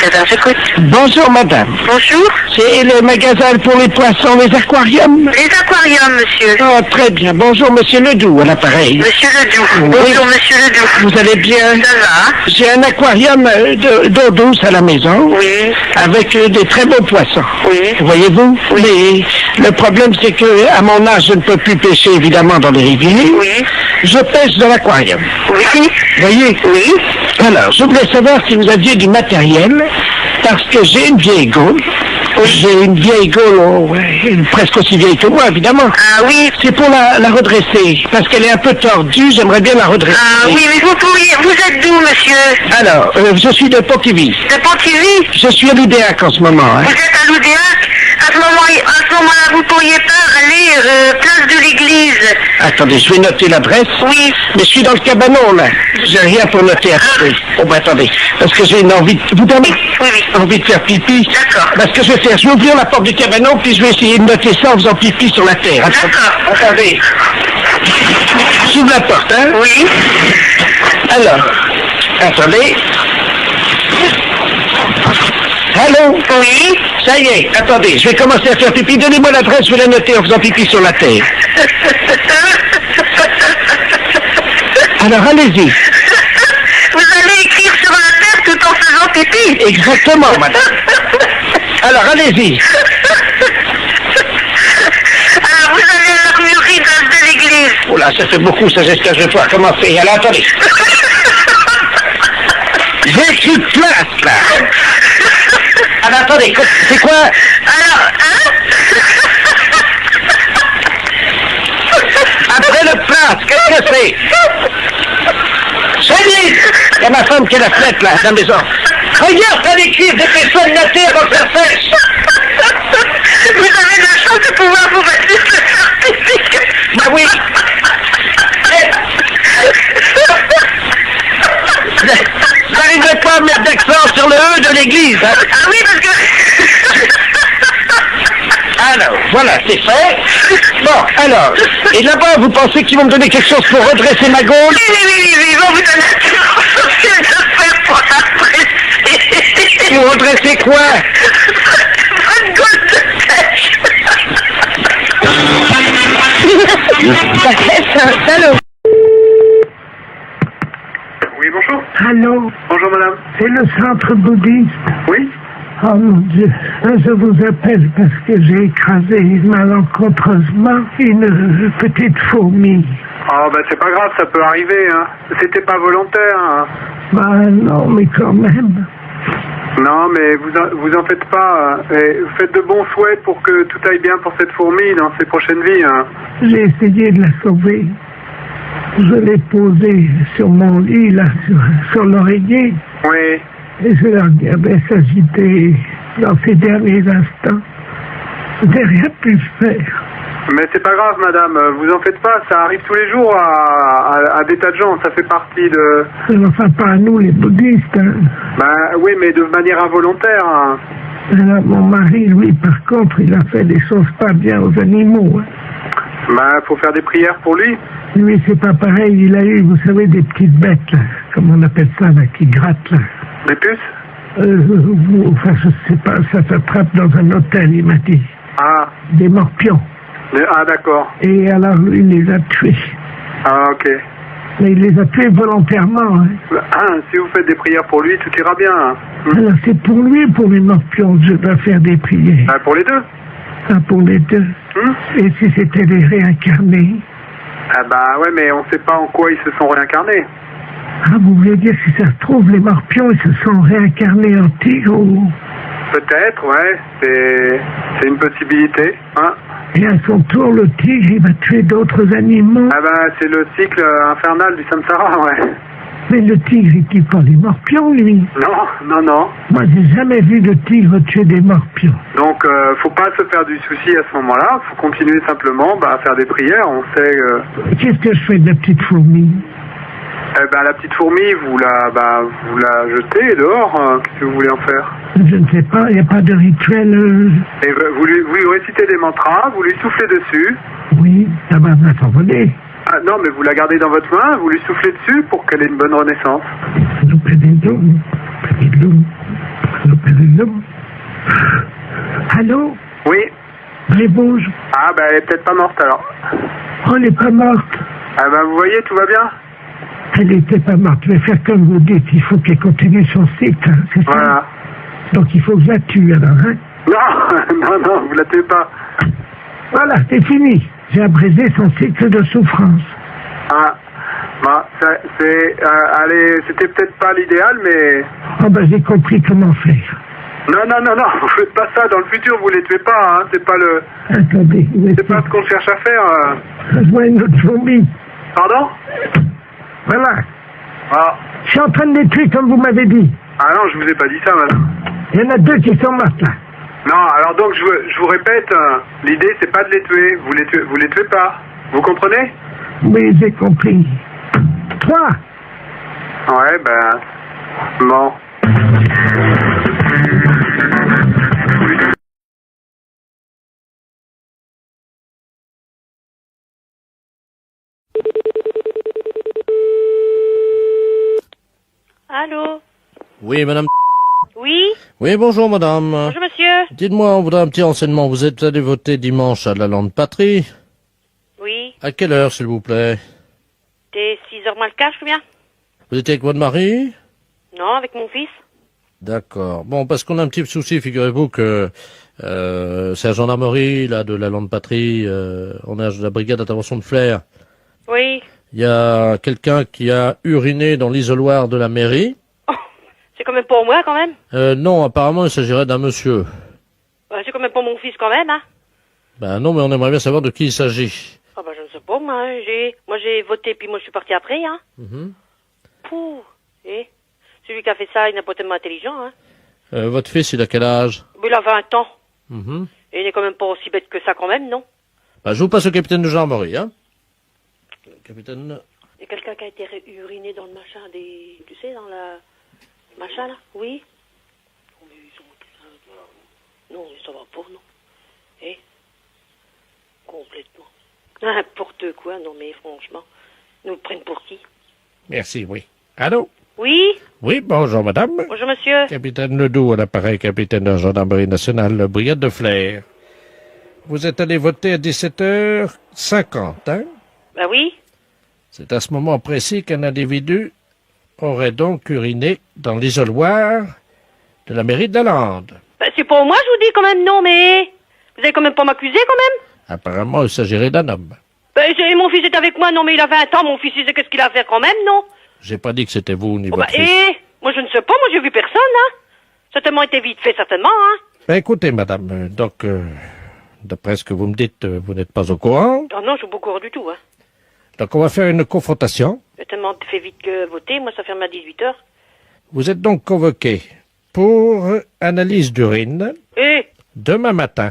madame, j'écoute. Bonjour madame. Bonjour. C'est le magasin pour les poissons, les aquariums? Les aquariums, monsieur. Oh, très bien. Bonjour monsieur Ledoux à l'appareil. Monsieur Ledoux. Oui. Bonjour, monsieur Ledoux. Vous allez bien? Ça va? J'ai un aquarium d'eau douce à la maison. Oui. Avec des très beaux poissons. Oui. Voyez-vous? Oui. Mais le problème, c'est que à mon âge, je ne peux plus pêcher, évidemment, dans les rivières. Oui. Je pêche dans l'aquarium. Oui. Voyez? Oui. Alors, je voulais savoir si vous aviez du matériel, parce que j'ai une vieille gaule. J'ai une vieille gaule, presque aussi vieille que moi, évidemment. Ah oui. C'est pour la redresser, parce qu'elle est un peu tordue, j'aimerais bien la redresser. Ah oui, mais vous êtes d'où, monsieur? Alors, je suis de Pontivy. De Pontivy? Je suis à l'Oudéac en ce moment. Hein. Vous êtes à l'Oudéac? À ce moment-là, vous pourriez pas aller place de l'église? Attendez, je vais noter l'adresse. Oui. Mais je suis dans le cabanon, là. J'ai rien pour noter après. Oh, ben attendez, parce que j'ai une envie de... Vous donnez envie de faire pipi? D'accord. Parce que je vais faire, je vais ouvrir la porte du cabanon, puis je vais essayer de noter ça en faisant pipi sur la terre. D'accord. Attendez. J'ouvre la porte, hein? Oui. Alors, attendez. Allô? Oui. Ça y est, attendez, je vais commencer à faire pipi. Donnez-moi l'adresse, je vais la noter en faisant pipi sur la terre. Alors, allez-y. Vous allez écrire sur la terre tout en faisant pipi? Exactement, madame. Alors, allez-y. Alors, vous allez à l'armurerie de l'église. Oh là, ça fait beaucoup, ça, j'espère que je vais pouvoir commencer. Alors, attendez. J'ai écrit place, là. Alors, attendez, c'est quoi? Alors, hein? Après le place, qu'est-ce que c'est? Chérie! Il y a ma femme qui est la fenêtre, là, dans la maison. Regarde, t'as écrit, dépêche-toi de noter avant que ça sèche. Vous avez de la chance de pouvoir vous mettre le certificat. Bah oui. Vous n'arriverez pas à mettre d'accent sur le E de l'église, hein? Ah oui, parce que... Alors, voilà, c'est fait. Bon, alors, et là-bas, vous pensez qu'ils vont me donner quelque chose pour redresser ma gaule? Oui, ils vont vous donner un de faire pour apprécier. Pour redresser quoi? Votre gaule de sèche. Allô? Oui, bonjour. Allô? Bonjour, madame. C'est le centre bouddhiste. Oui? Oh mon Dieu, je vous appelle parce que j'ai écrasé malencontreusement une petite fourmi. Ah, bah c'est pas grave, ça peut arriver, hein. C'était pas volontaire, hein. Bah non, mais quand même. Non, mais vous en faites pas. Et vous faites de bons souhaits pour que tout aille bien pour cette fourmi dans ses prochaines vies, hein. J'ai essayé de la sauver. Je l'ai posée sur mon lit, là, sur l'oreiller. Oui. Et je la regardais s'agiter dans ces derniers instants. Je n'ai rien pu faire. Mais c'est pas grave, madame, vous en faites pas, ça arrive tous les jours à des tas de gens, ça fait partie de... Enfin, pas à nous, les bouddhistes. Hein. Bah oui, mais de manière involontaire, hein. Alors, mon mari, lui, par contre, il a fait des choses pas bien aux animaux. Hein. Bah, faut faire des prières pour lui. Lui, c'est pas pareil, il a eu, vous savez, des petites bêtes, là, comme on appelle ça, là, qui grattent, là. Des puces? Enfin, je sais pas, ça s'attrape dans un hôtel, il m'a dit. Ah. Des morpions. Ah, d'accord. Et alors, lui, il les a tués. Ah, ok. Mais il les a tués volontairement. Hein. Ah, si vous faites des prières pour lui, tout ira bien. Hein. Alors, c'est pour lui, pour les morpions, que je dois faire des prières. Ah, pour les deux? Ah, pour les deux. Et si c'était les réincarnés? Ah bah ouais, mais on sait pas en quoi ils se sont réincarnés. Ah, vous voulez dire, si ça se trouve, les morpions, ils se sont réincarnés en tigre ou... Peut-être, ouais, c'est une possibilité, hein. Et à son tour, le tigre, il va tuer d'autres animaux. Ah bah, c'est le cycle infernal du samsara, ouais. Mais le tigre, il tue pas les morpions, lui. Non. Moi, j'ai jamais vu de tigre tuer des morpions. Donc, faut pas se faire du souci à ce moment-là, faut continuer simplement à faire des prières, on sait... Qu'est-ce que je fais de la petite fourmi? La petite fourmi, vous la jetez dehors, qu'est-ce que vous voulez en faire? Je ne sais pas, il n'y a pas de rituel... Et vous lui récitez des mantras, vous lui soufflez dessus. Oui, ça va s'envoler. Ah non, mais vous la gardez dans votre main, vous lui soufflez dessus pour qu'elle ait une bonne renaissance. Allô? Allô? Oui. Oui, bonjour. Ah, ben, elle est peut-être pas morte alors. Oh, elle n'est pas morte. Ah, ben, vous voyez, tout va bien? Elle n'était pas morte. Je vais faire comme vous dites. Il faut qu'elle continue son cycle. Hein, c'est ça? Voilà. Donc il faut que je la tue alors. Hein? Non, non, vous la tuez pas. Voilà, c'est fini. J'ai abrégé son cycle de souffrance. Ah, bah, c'était peut-être pas l'idéal, mais... Oh ben j'ai compris comment faire. Non, vous faites pas ça. Dans le futur, vous les tuez pas, hein. C'est pas le... Attendez, C'est pas ce qu'on cherche à faire. je vois une autre zombie. Pardon? Voilà. Ah. Je suis en train de les tuer comme vous m'avez dit. Ah non, je vous ai pas dit ça, madame. Il y en a 2 qui sont mortes là. Non, alors donc, je vous répète, l'idée, c'est pas de les tuer. Vous les tuez pas. Vous comprenez? Oui, j'ai compris. 3. Ouais, ben... Bon. Allô? Oui, madame. Oui? Oui, bonjour, madame. Bonjour, monsieur. Dites-moi, on voudrait un petit renseignement. Vous êtes allé voter dimanche à la Lande Patrie. Oui? À quelle heure, s'il vous plaît? T'es 6h moins le quart, je bien? Vous étiez avec votre mari? Non, avec mon fils. D'accord. Bon, parce qu'on a un petit souci, figurez-vous que c'est la gendarmerie, là, de la Lande Patrie. On a la brigade d'intervention de Flers. Oui? Il y a quelqu'un qui a uriné dans l'isoloir de la mairie. Oh, c'est quand même pour moi, quand même. Non, apparemment, il s'agirait d'un monsieur. C'est quand même pour mon fils, quand même, hein. Ben non, mais on aimerait bien savoir de qui il s'agit. Ah bah, je ne sais pas, moi. Hein. Moi, j'ai voté, puis moi, je suis parti après, hein. Mhm. Pouh. Et celui qui a fait ça, il n'est pas tellement intelligent, hein. Votre fils, il a quel âge? Mais il a 20 ans. Mhm. Et il n'est quand même pas aussi bête que ça, quand même, non? Ben, je vous passe au capitaine de gendarmerie, hein. Capitaine... Il y a quelqu'un qui a été uriné dans le machin des... Tu sais, dans la... Machin, là? Oui? Non, mais ils ont... Non, ça va pas, non. Eh? Complètement. N'importe quoi, non, mais franchement. Nous prennent pour qui? Merci, oui. Allô? Oui? Oui, bonjour, madame. Bonjour, monsieur. Capitaine Ledoux, à l'appareil, capitaine de la gendarmerie nationale, brigade de Flers. Vous êtes allé voter à 17h50, hein? Ben oui? C'est à ce moment précis qu'un individu aurait donc uriné dans l'isoloir de la mairie de la Lande. Ben, c'est pour moi, je vous dis, quand même, non, mais... Vous allez quand même pas m'accuser, quand même? Apparemment, il s'agirait d'un homme. Ben, mon fils est avec moi, non, mais il a 20 ans, mon fils, il sait qu'est-ce qu'il a à faire, quand même, non? J'ai pas dit que c'était vous ni Oh, votre ben, fils. moi, je ne sais pas, moi, j'ai vu personne, hein. Ça a tellement été vite fait, certainement, hein. Ben, écoutez, madame, donc, d'après ce que vous me dites, vous n'êtes pas au courant. Oh non, je suis pas au courant du tout, hein. Donc, on va faire une confrontation. J'ai tellement fait vite que voter, moi, ça ferme à 18h. Vous êtes donc convoqué pour analyse d'urine Eh? demain matin.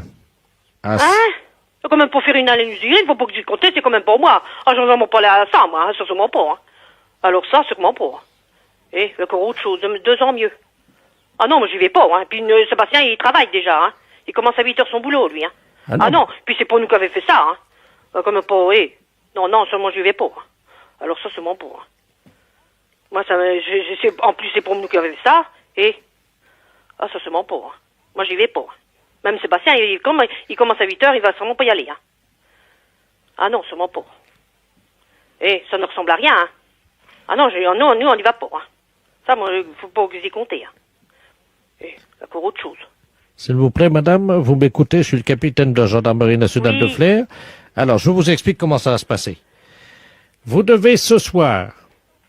À Hein? C'est quand même pour faire une analyse d'urine, faut pas que j'y compte, c'est quand même pour moi. Ah, j'en ai pas à ça, moi, hein, sûrement pas, hein. Alors ça, sûrement pas. Eh, encore autre chose, 2 ans mieux. Ah non, moi j'y vais pas, hein. Puis Sébastien, il travaille déjà, hein. Il commence à 8h son boulot, lui, hein. Ah non, puis c'est pas nous qui avait fait ça, hein. Comme pas, eh. Non, seulement j'y vais pas. Hein. Alors ça, sûrement pas. Hein. Moi, ça, en plus, c'est pour nous qui avait fait ça, eh. Ah, ça, sûrement pas. Hein. Moi, j'y vais pas. Hein. Même Sébastien, il commence à 8h, il va sûrement pas y aller. Hein. Ah non, sûrement pas. Eh, ça ne ressemble à rien. Hein. Ah non, nous, on y va pas. Hein. Ça, moi, faut pas que j'y compte. Hein. Eh, encore autre chose. S'il vous plaît, madame, vous m'écoutez, je suis le capitaine de la gendarmerie nationale de Flers. Alors, je vous explique comment ça va se passer. Vous devez ce soir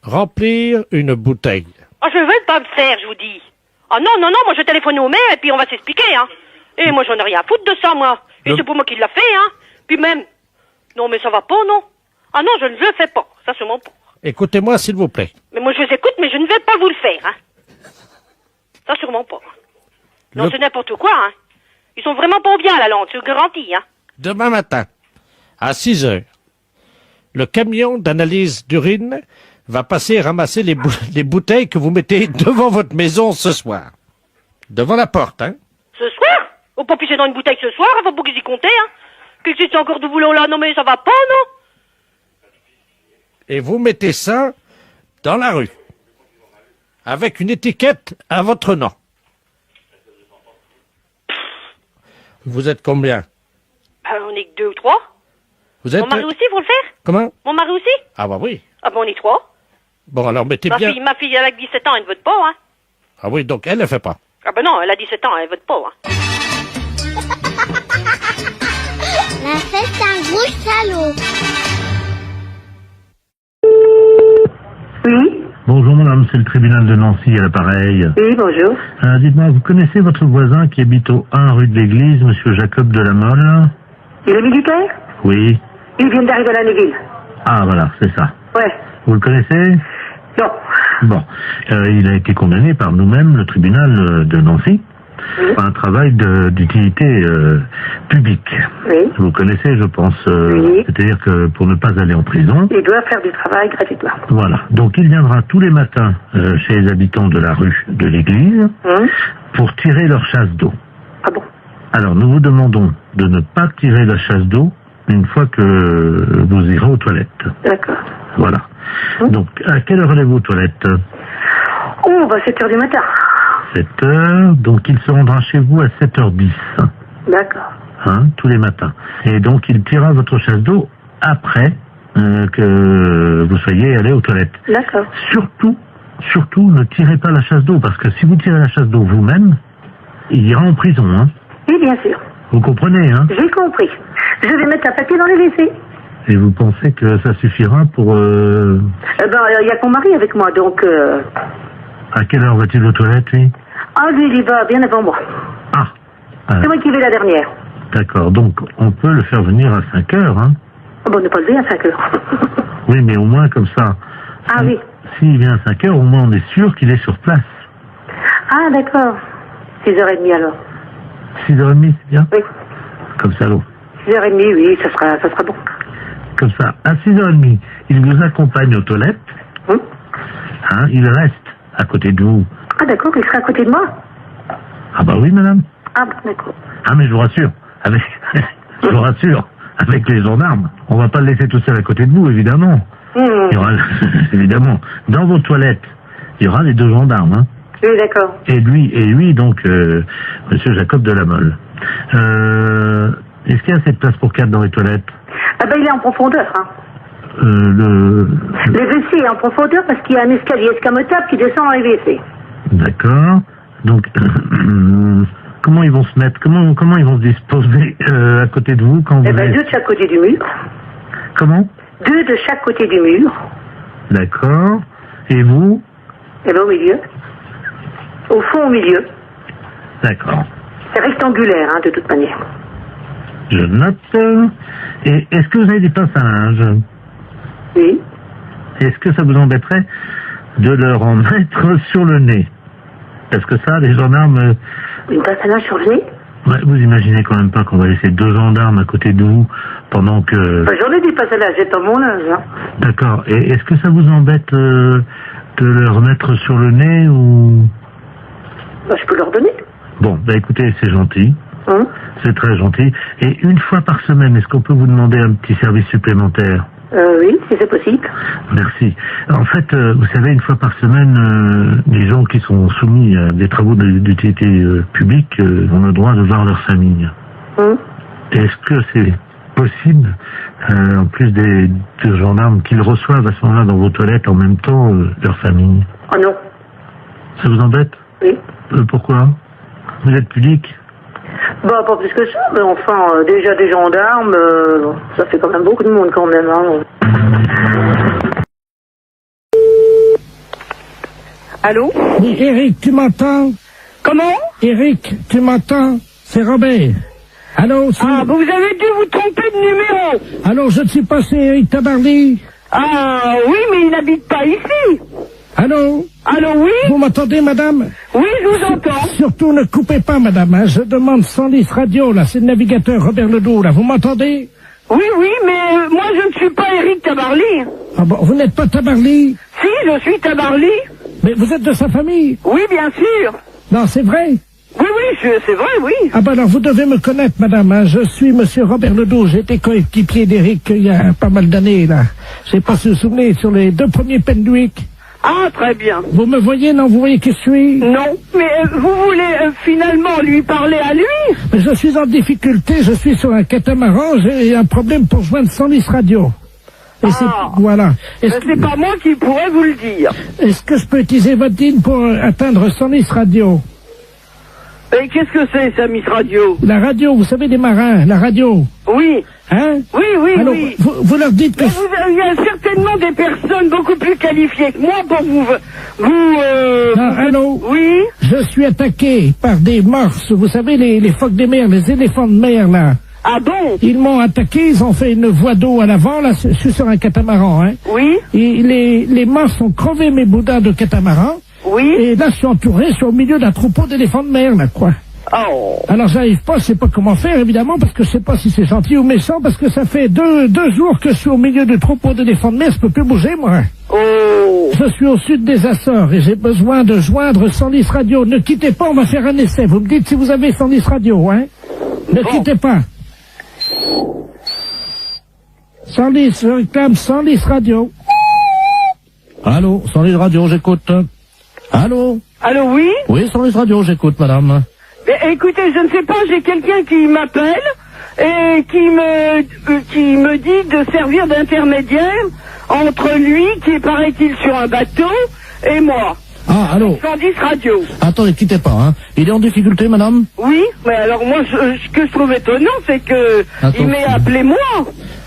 remplir une bouteille. Ah, je veux pas me faire, je vous dis. Ah non, moi je téléphone au maire et puis on va s'expliquer, hein. Et moi j'en ai rien à foutre de ça, moi. Et c'est pour moi qui l'a fait, hein. Puis même, non mais ça va pas, non. Ah non, je ne le fais pas, ça sûrement pas. Écoutez-moi, s'il vous plaît. Mais moi je vous écoute, mais je ne vais pas vous le faire, hein. Ça sûrement pas. Non, c'est n'importe quoi, hein. Ils sont vraiment pas bien, la Lande, je vous garantis, hein. Demain matin, à 6h, le camion d'analyse d'urine va passer ramasser les bouteilles que vous mettez devant votre maison ce soir. Devant la porte, hein. Ce soir? Faut pas pisser dans une bouteille ce soir, faut pas qu'ils y compter, hein. Qu'est-ce que c'est encore de boulot là? Non mais ça va pas, non? Et vous mettez ça dans la rue. Avec une étiquette à votre nom. Vous êtes combien? On est que 2 ou 3. Vous êtes... Mon mari aussi, faut le faire? Comment? Mon mari aussi? Ah bah oui. Ah on est 3. Bon, alors mettez Ma bien... fille, avec 17 ans, elle ne vote pas, hein. Ah oui, donc elle ne fait pas. Ah non, elle a 17 ans, elle vote pas, hein. La fête d'un gros salaud. Oui, Bonjour madame, c'est le tribunal de Nancy à l'appareil. oui, bonjour. Dites-moi, vous connaissez votre voisin qui habite au 1 rue de l'Église, monsieur Jacob de la Mole? Il est militaire? Oui. Il vient d'arriver à la ville. Ah voilà, c'est ça. Ouais. Vous le connaissez? Non. Bon, il a été condamné par nous-mêmes, le tribunal de Nancy, Oui. pour un travail d'utilité publique. Oui. Vous connaissez, je pense, Oui. c'est-à-dire que pour ne pas aller en prison, Il doit faire du travail gratuitement. voilà. Donc il viendra tous les matins chez les habitants de la rue de l'Église pour tirer leur chasse d'eau. Ah bon? Alors nous vous demandons de ne pas tirer la chasse d'eau une fois que vous irez aux toilettes. D'accord. Voilà. Donc à quelle heure allez-vous aux toilettes? Oh, 7h du matin. 7h, donc il se rendra chez vous à 7h10, D'accord. hein, tous les matins. Et donc il tirera votre chasse d'eau après que vous soyez allé aux toilettes. D'accord. Surtout, ne tirez pas la chasse d'eau, parce que si vous tirez la chasse d'eau vous-même, il ira en prison, hein. Oui, bien sûr. Vous comprenez, hein? J'ai compris. Je vais mettre un papier dans les WC. Et vous pensez que ça suffira pour... Il y a mon mari avec moi, donc... À quelle heure va-t-il aux toilettes, lui? Ah, lui, il y va bien avant moi. Ah, C'est moi qui vais la dernière. d'accord. Donc, on peut le faire venir à 5 heures, hein? Ah bon, on n'est pas levé à 5h. Oui, mais au moins, comme ça... Ah oui. S'il vient à 5 heures, au moins on est sûr qu'il est sur place. Ah, d'accord. 6h30 alors. 6h30, c'est bien? Oui. Comme ça, l'eau. 6h30, oui, ça sera bon. Comme ça, à 6h30, il vous accompagne aux toilettes. Hein, il reste à côté de vous. Ah, d'accord, il sera à côté de moi. Ah bah oui, madame. Ah, bon, d'accord. Ah, mais je vous rassure, avec les gendarmes, on va pas le laisser tout seul à côté de vous, évidemment. Il y aura, évidemment, dans vos toilettes, il y aura les 2 gendarmes, hein. Oui, d'accord. Et lui, donc, monsieur Jacob de la Mole. Est-ce qu'il y a assez de place pour 4 dans les toilettes? Ah ben, il est en profondeur, hein. Le WC est en profondeur parce qu'il y a un escalier escamotable qui descend dans les WC. D'accord. Donc, comment ils vont se mettre? Comment ils vont se disposer à côté de vous quand vous... Eh ben, allez... 2 de chaque côté du mur. Comment? 2 de chaque côté du mur. D'accord. Et vous? Eh ben, au milieu. Au fond, au milieu. D'accord. C'est rectangulaire, hein, de toute manière. Je note. Et est-ce que vous avez des pinces à linge? Oui. Est-ce que ça vous embêterait de leur en mettre sur le nez? Parce que ça, les gendarmes... Une pince à linge sur le nez? Ouais, vous imaginez quand même pas qu'on va laisser 2 gendarmes à côté de vous pendant que... Ben, j'en ai des pinces à linge, j'ai pas mon linge, hein. D'accord. Et est-ce que ça vous embête de leur mettre sur le nez ou... Ben, je peux leur donner. Bon, bah écoutez, c'est gentil. C'est très gentil. Et une fois par semaine, est-ce qu'on peut vous demander un petit service supplémentaire? Oui, si c'est possible. Merci. En fait, vous savez, une fois par semaine, les gens qui sont soumis à des travaux d'utilité publique ont le droit de voir leur famille. Est-ce que c'est possible, en plus des gendarmes, qu'ils reçoivent à ce moment-là dans vos toilettes en même temps leur famille? Oh non. Ça vous embête? Oui. Pourquoi? Vous êtes pudique? Bah, pas plus que ça, mais enfin, déjà des gendarmes, ça fait quand même beaucoup de monde quand même, hein. Allô? Oui, Eric, tu m'entends? Comment? Eric, tu m'entends? C'est Robert. Allô, c'est... Ah, vous avez dû vous tromper de numéro. Allô, je ne suis pas, c'est Eric Tabarly. Ah, oui, mais il n'habite pas ici. Allô? Allô, oui? Vous m'entendez, madame? Oui, je vous entends. Surtout ne coupez pas, madame, hein. Je demande 110 radio, là, c'est le navigateur Robert Ledoux, là. Vous m'entendez? Oui, oui, mais moi je ne suis pas Eric Tabarly. Ah bon, vous n'êtes pas Tabarly? Si, je suis Tabarly. Mais vous êtes de sa famille? Oui, bien sûr. Non, c'est vrai? Oui, oui, c'est vrai, oui. Ah ben alors, vous devez me connaître, madame, hein. Je suis monsieur Robert Ledoux. J'ai été coéquipier d'Eric il y a pas mal d'années, là. Je sais pas si vous vous souvenez, sur les 2 premiers Penduic. Ah, très bien. Vous me voyez, non? Vous voyez qui je suis? Non, mais vous voulez finalement lui parler à lui? Mais je suis en difficulté, je suis sur un catamaran, j'ai un problème pour joindre Senlis Radio. Et voilà. C'est pas moi qui pourrais vous le dire. Est-ce que je peux utiliser votre ligne pour atteindre Senlis Radio? Et qu'est-ce que c'est, Senlis Radio? La radio, vous savez, des marins, la radio. Oui. Hein? Oui, alors, oui. Vous leur dites que... Il y a certainement des personnes beaucoup plus qualifiées que moi pour vous... allô? Oui? Je suis attaqué par des morses, vous savez, les phoques des mers, les éléphants de mer, là. Ah bon? Ils m'ont attaqué, ils ont fait une voie d'eau à l'avant, là, je suis sur un catamaran, hein. Oui? Et les morses ont crevé mes boudins de catamaran. Oui? Et là, je suis entouré, je suis au milieu d'un troupeau d'éléphants de mer, là, quoi. Oh. Alors, j'arrive pas, je sais pas comment faire, évidemment, parce que je sais pas si c'est gentil ou méchant, parce que ça fait deux jours que je suis au milieu du troupeau d'éléphants de mer, je peux plus bouger, moi. Oh. Je suis au sud des Açores et j'ai besoin de joindre Senlis Radio. Ne quittez pas, on va faire un essai. Vous me dites si vous avez Senlis Radio, hein? Ne quittez pas. Senlis, je réclame Senlis Radio. Allô, Senlis Radio, j'écoute. Allô? Allô, oui? Oui, Senlis Radio, j'écoute, madame. Mais, écoutez, je ne sais pas, j'ai quelqu'un qui m'appelle et qui me dit de servir d'intermédiaire entre lui, qui est, paraît-il, sur un bateau, et moi. Ah, allô? Senlis Radio. Attendez, quittez pas, hein. Il est en difficulté, madame? Oui, mais alors moi, ce que je trouve étonnant, c'est que il m'ait appelé moi.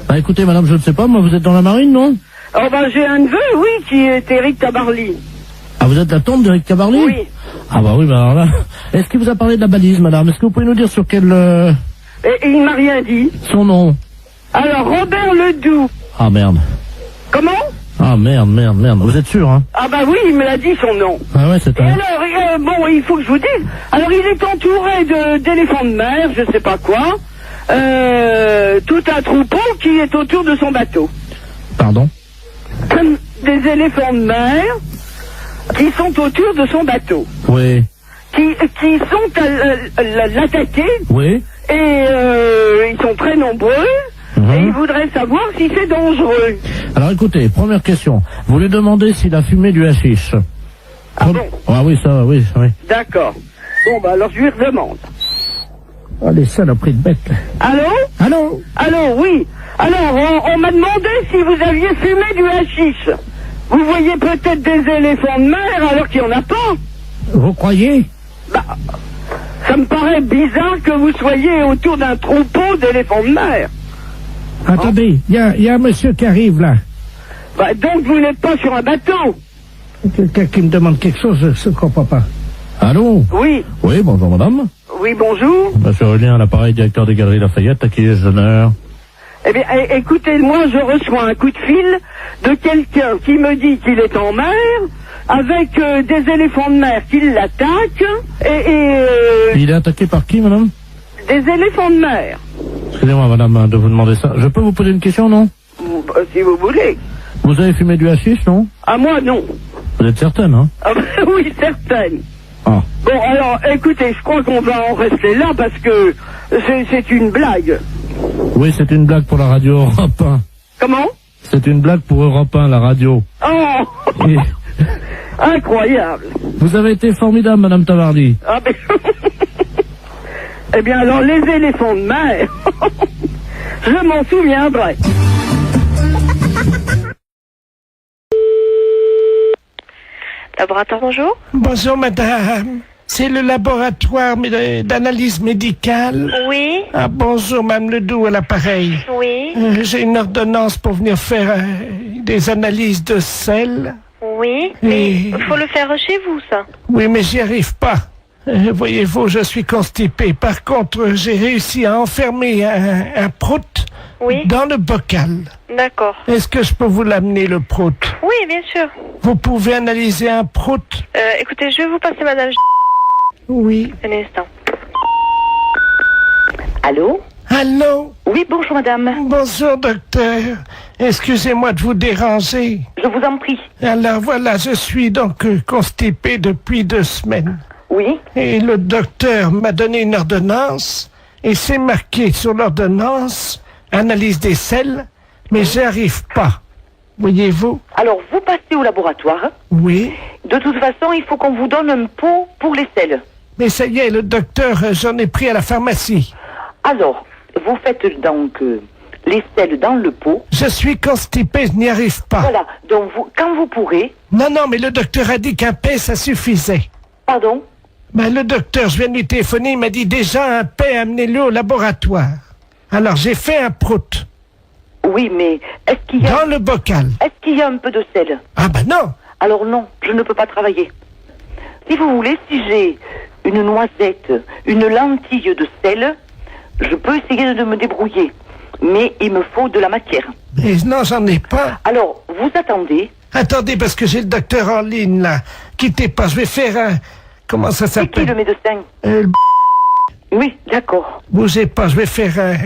Bah écoutez, madame, je ne sais pas, moi, vous êtes dans la marine, non? Oh ben, j'ai un neveu, oui, qui est Éric Tabarly. Ah, vous êtes la tante d'Éric Tabarly? Oui. Ah bah oui, bah alors là... Est-ce qu'il vous a parlé de la balise, madame? Est-ce que vous pouvez nous dire sur quel... Et il m'a rien dit. Son nom? Alors, Robert Ledoux. Ah, merde. Comment? Ah, merde. Vous êtes sûr, hein? Ah bah oui, il me l'a dit, son nom. Ah ouais, c'est Et alors, bon, il faut que je vous dise. Alors, il est entouré d'éléphants de mer, je sais pas quoi. Tout un troupeau qui est autour de son bateau. Pardon? Des éléphants de mer qui sont autour de son bateau. Oui. Qui sont à l'attaquer. Oui. Et ils sont très nombreux. Et ils voudraient savoir si c'est dangereux. Alors écoutez, première question. Vous lui demandez s'il a fumé du hashish. Ah bon? Ah oui, ça, oui. D'accord. Bon, bah alors je lui redemande. Oh, les saloperies de bêtes. Allô? Allô, oui. Alors, on m'a demandé si vous aviez fumé du hashish. Vous voyez peut-être des éléphants de mer alors qu'il n'y en a pas. Vous croyez? Bah, ça me paraît bizarre que vous soyez autour d'un troupeau d'éléphants de mer. Attendez, il y a un monsieur qui arrive là. Bah, donc vous n'êtes pas sur un bateau. Quelqu'un qui me demande quelque chose, je ne comprends pas. Allô? Oui. Oui, bonjour madame. Oui, bonjour. Monsieur Aurélien, à l'appareil, directeur des Galeries Lafayette, à qui ai-je l'honneur? Eh bien, écoutez, moi je reçois un coup de fil de quelqu'un qui me dit qu'il est en mer, avec des éléphants de mer qui l'attaquent, Il est attaqué par qui, madame? Des éléphants de mer. Excusez-moi, madame, de vous demander ça. Je peux vous poser une question, non? Si vous voulez. Vous avez fumé du hashish, non? Ah, moi, non. Vous êtes certaine, hein? Ah, oui, certaine. Ah. Bon, alors, écoutez, je crois qu'on va en rester là parce que c'est une blague. Oui, c'est une blague pour la radio Europe 1. Comment? C'est une blague pour Europe 1, la radio. Oh. Et... Incroyable. Vous avez été formidable, madame Tabarly. Ah, ben... Eh bien, alors, les éléphants de mer, je m'en souviendrai. Laboratoire, bonjour. Bonjour, madame. C'est le laboratoire d'analyse médicale. Oui. Ah, bonjour, madame Ledoux, à l'appareil. Oui. J'ai une ordonnance pour venir faire des analyses de sel. Oui. Mais il faut le faire chez vous, ça. Oui, mais j'y arrive pas. Voyez-vous, je suis constipé. Par contre, j'ai réussi à enfermer un prout dans le bocal. D'accord. Est-ce que je peux vous l'amener, le prout? Oui, bien sûr. Vous pouvez analyser un prout? Écoutez, je vais vous passer madame. Oui. Un instant. Allô? Allô? Oui, bonjour madame. Bonjour docteur. Excusez-moi de vous déranger. Je vous en prie. Alors voilà, je suis donc constipé depuis 2 semaines. Oui. Et le docteur m'a donné une ordonnance et c'est marqué sur l'ordonnance analyse des selles, mais j'y arrive pas. Voyez-vous? Alors, vous passez au laboratoire. Oui. De toute façon, il faut qu'on vous donne un pot pour les selles. Mais ça y est, le docteur, j'en ai pris à la pharmacie. Alors, vous faites donc les selles dans le pot. Je suis constipé, je n'y arrive pas. Voilà, donc quand vous pourrez... Non, mais le docteur a dit qu'un paix, ça suffisait. Pardon? Ben, le docteur, je viens de lui téléphoner, il m'a dit déjà un paix, amenez-le au laboratoire. Alors, j'ai fait un prout. Oui, mais est-ce qu'il y a... Dans le bocal. Est-ce qu'il y a un peu de sel? Ah ben non. Alors non, je ne peux pas travailler. Si vous voulez, si j'ai une noisette, une lentille de sel, je peux essayer de me débrouiller. Mais il me faut de la matière. Mais non, j'en ai pas. Alors, vous attendez. Attendez, parce que j'ai le docteur en ligne, là. Quittez pas, je vais faire un... Comment ça C'est qui s'appelle? le médecin? Oui, d'accord. Bougez pas, je vais faire un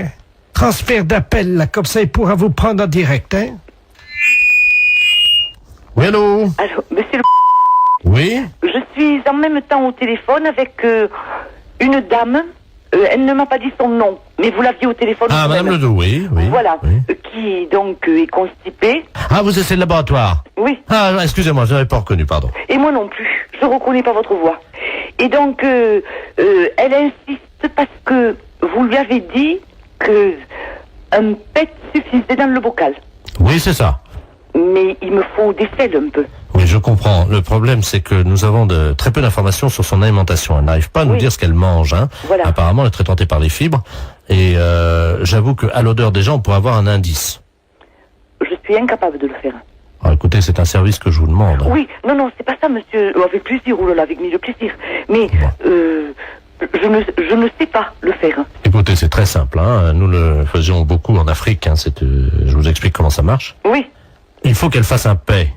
transfert d'appel, là. Comme ça, il pourra vous prendre en direct, hein. Oui, allô? Alors, monsieur Oui? je suis en même temps au téléphone avec une dame. Elle ne m'a pas dit son nom, mais vous l'aviez au téléphone. Ah, Madame Ledoux, oui. Voilà, oui. qui donc est constipée. Ah, vous êtes le laboratoire? Oui. Ah, excusez-moi, je n'avais pas reconnu, pardon. Et moi non plus, je ne reconnais pas votre voix. Et donc, elle insiste parce que vous lui avez dit que un pet suffisait dans le bocal. Oui, c'est ça. Mais il me faut des selles un peu. Oui, je comprends. Le problème, c'est que nous avons très peu d'informations sur son alimentation. Elle n'arrive pas à nous dire ce qu'elle mange. Hein. Voilà. Apparemment, elle est très tentée par les fibres. Et j'avoue qu'à l'odeur déjà, on pourrait avoir un indice. Je suis incapable de le faire. Alors, écoutez, c'est un service que je vous demande. Oui, non, c'est pas ça, monsieur. Avec plaisir, oulala, avec mille plaisir. Mais je ne sais pas le faire. Écoutez, c'est très simple. Hein. Nous le faisions beaucoup en Afrique. Hein. Je vous explique comment ça marche. Oui. Il faut qu'elle fasse un paix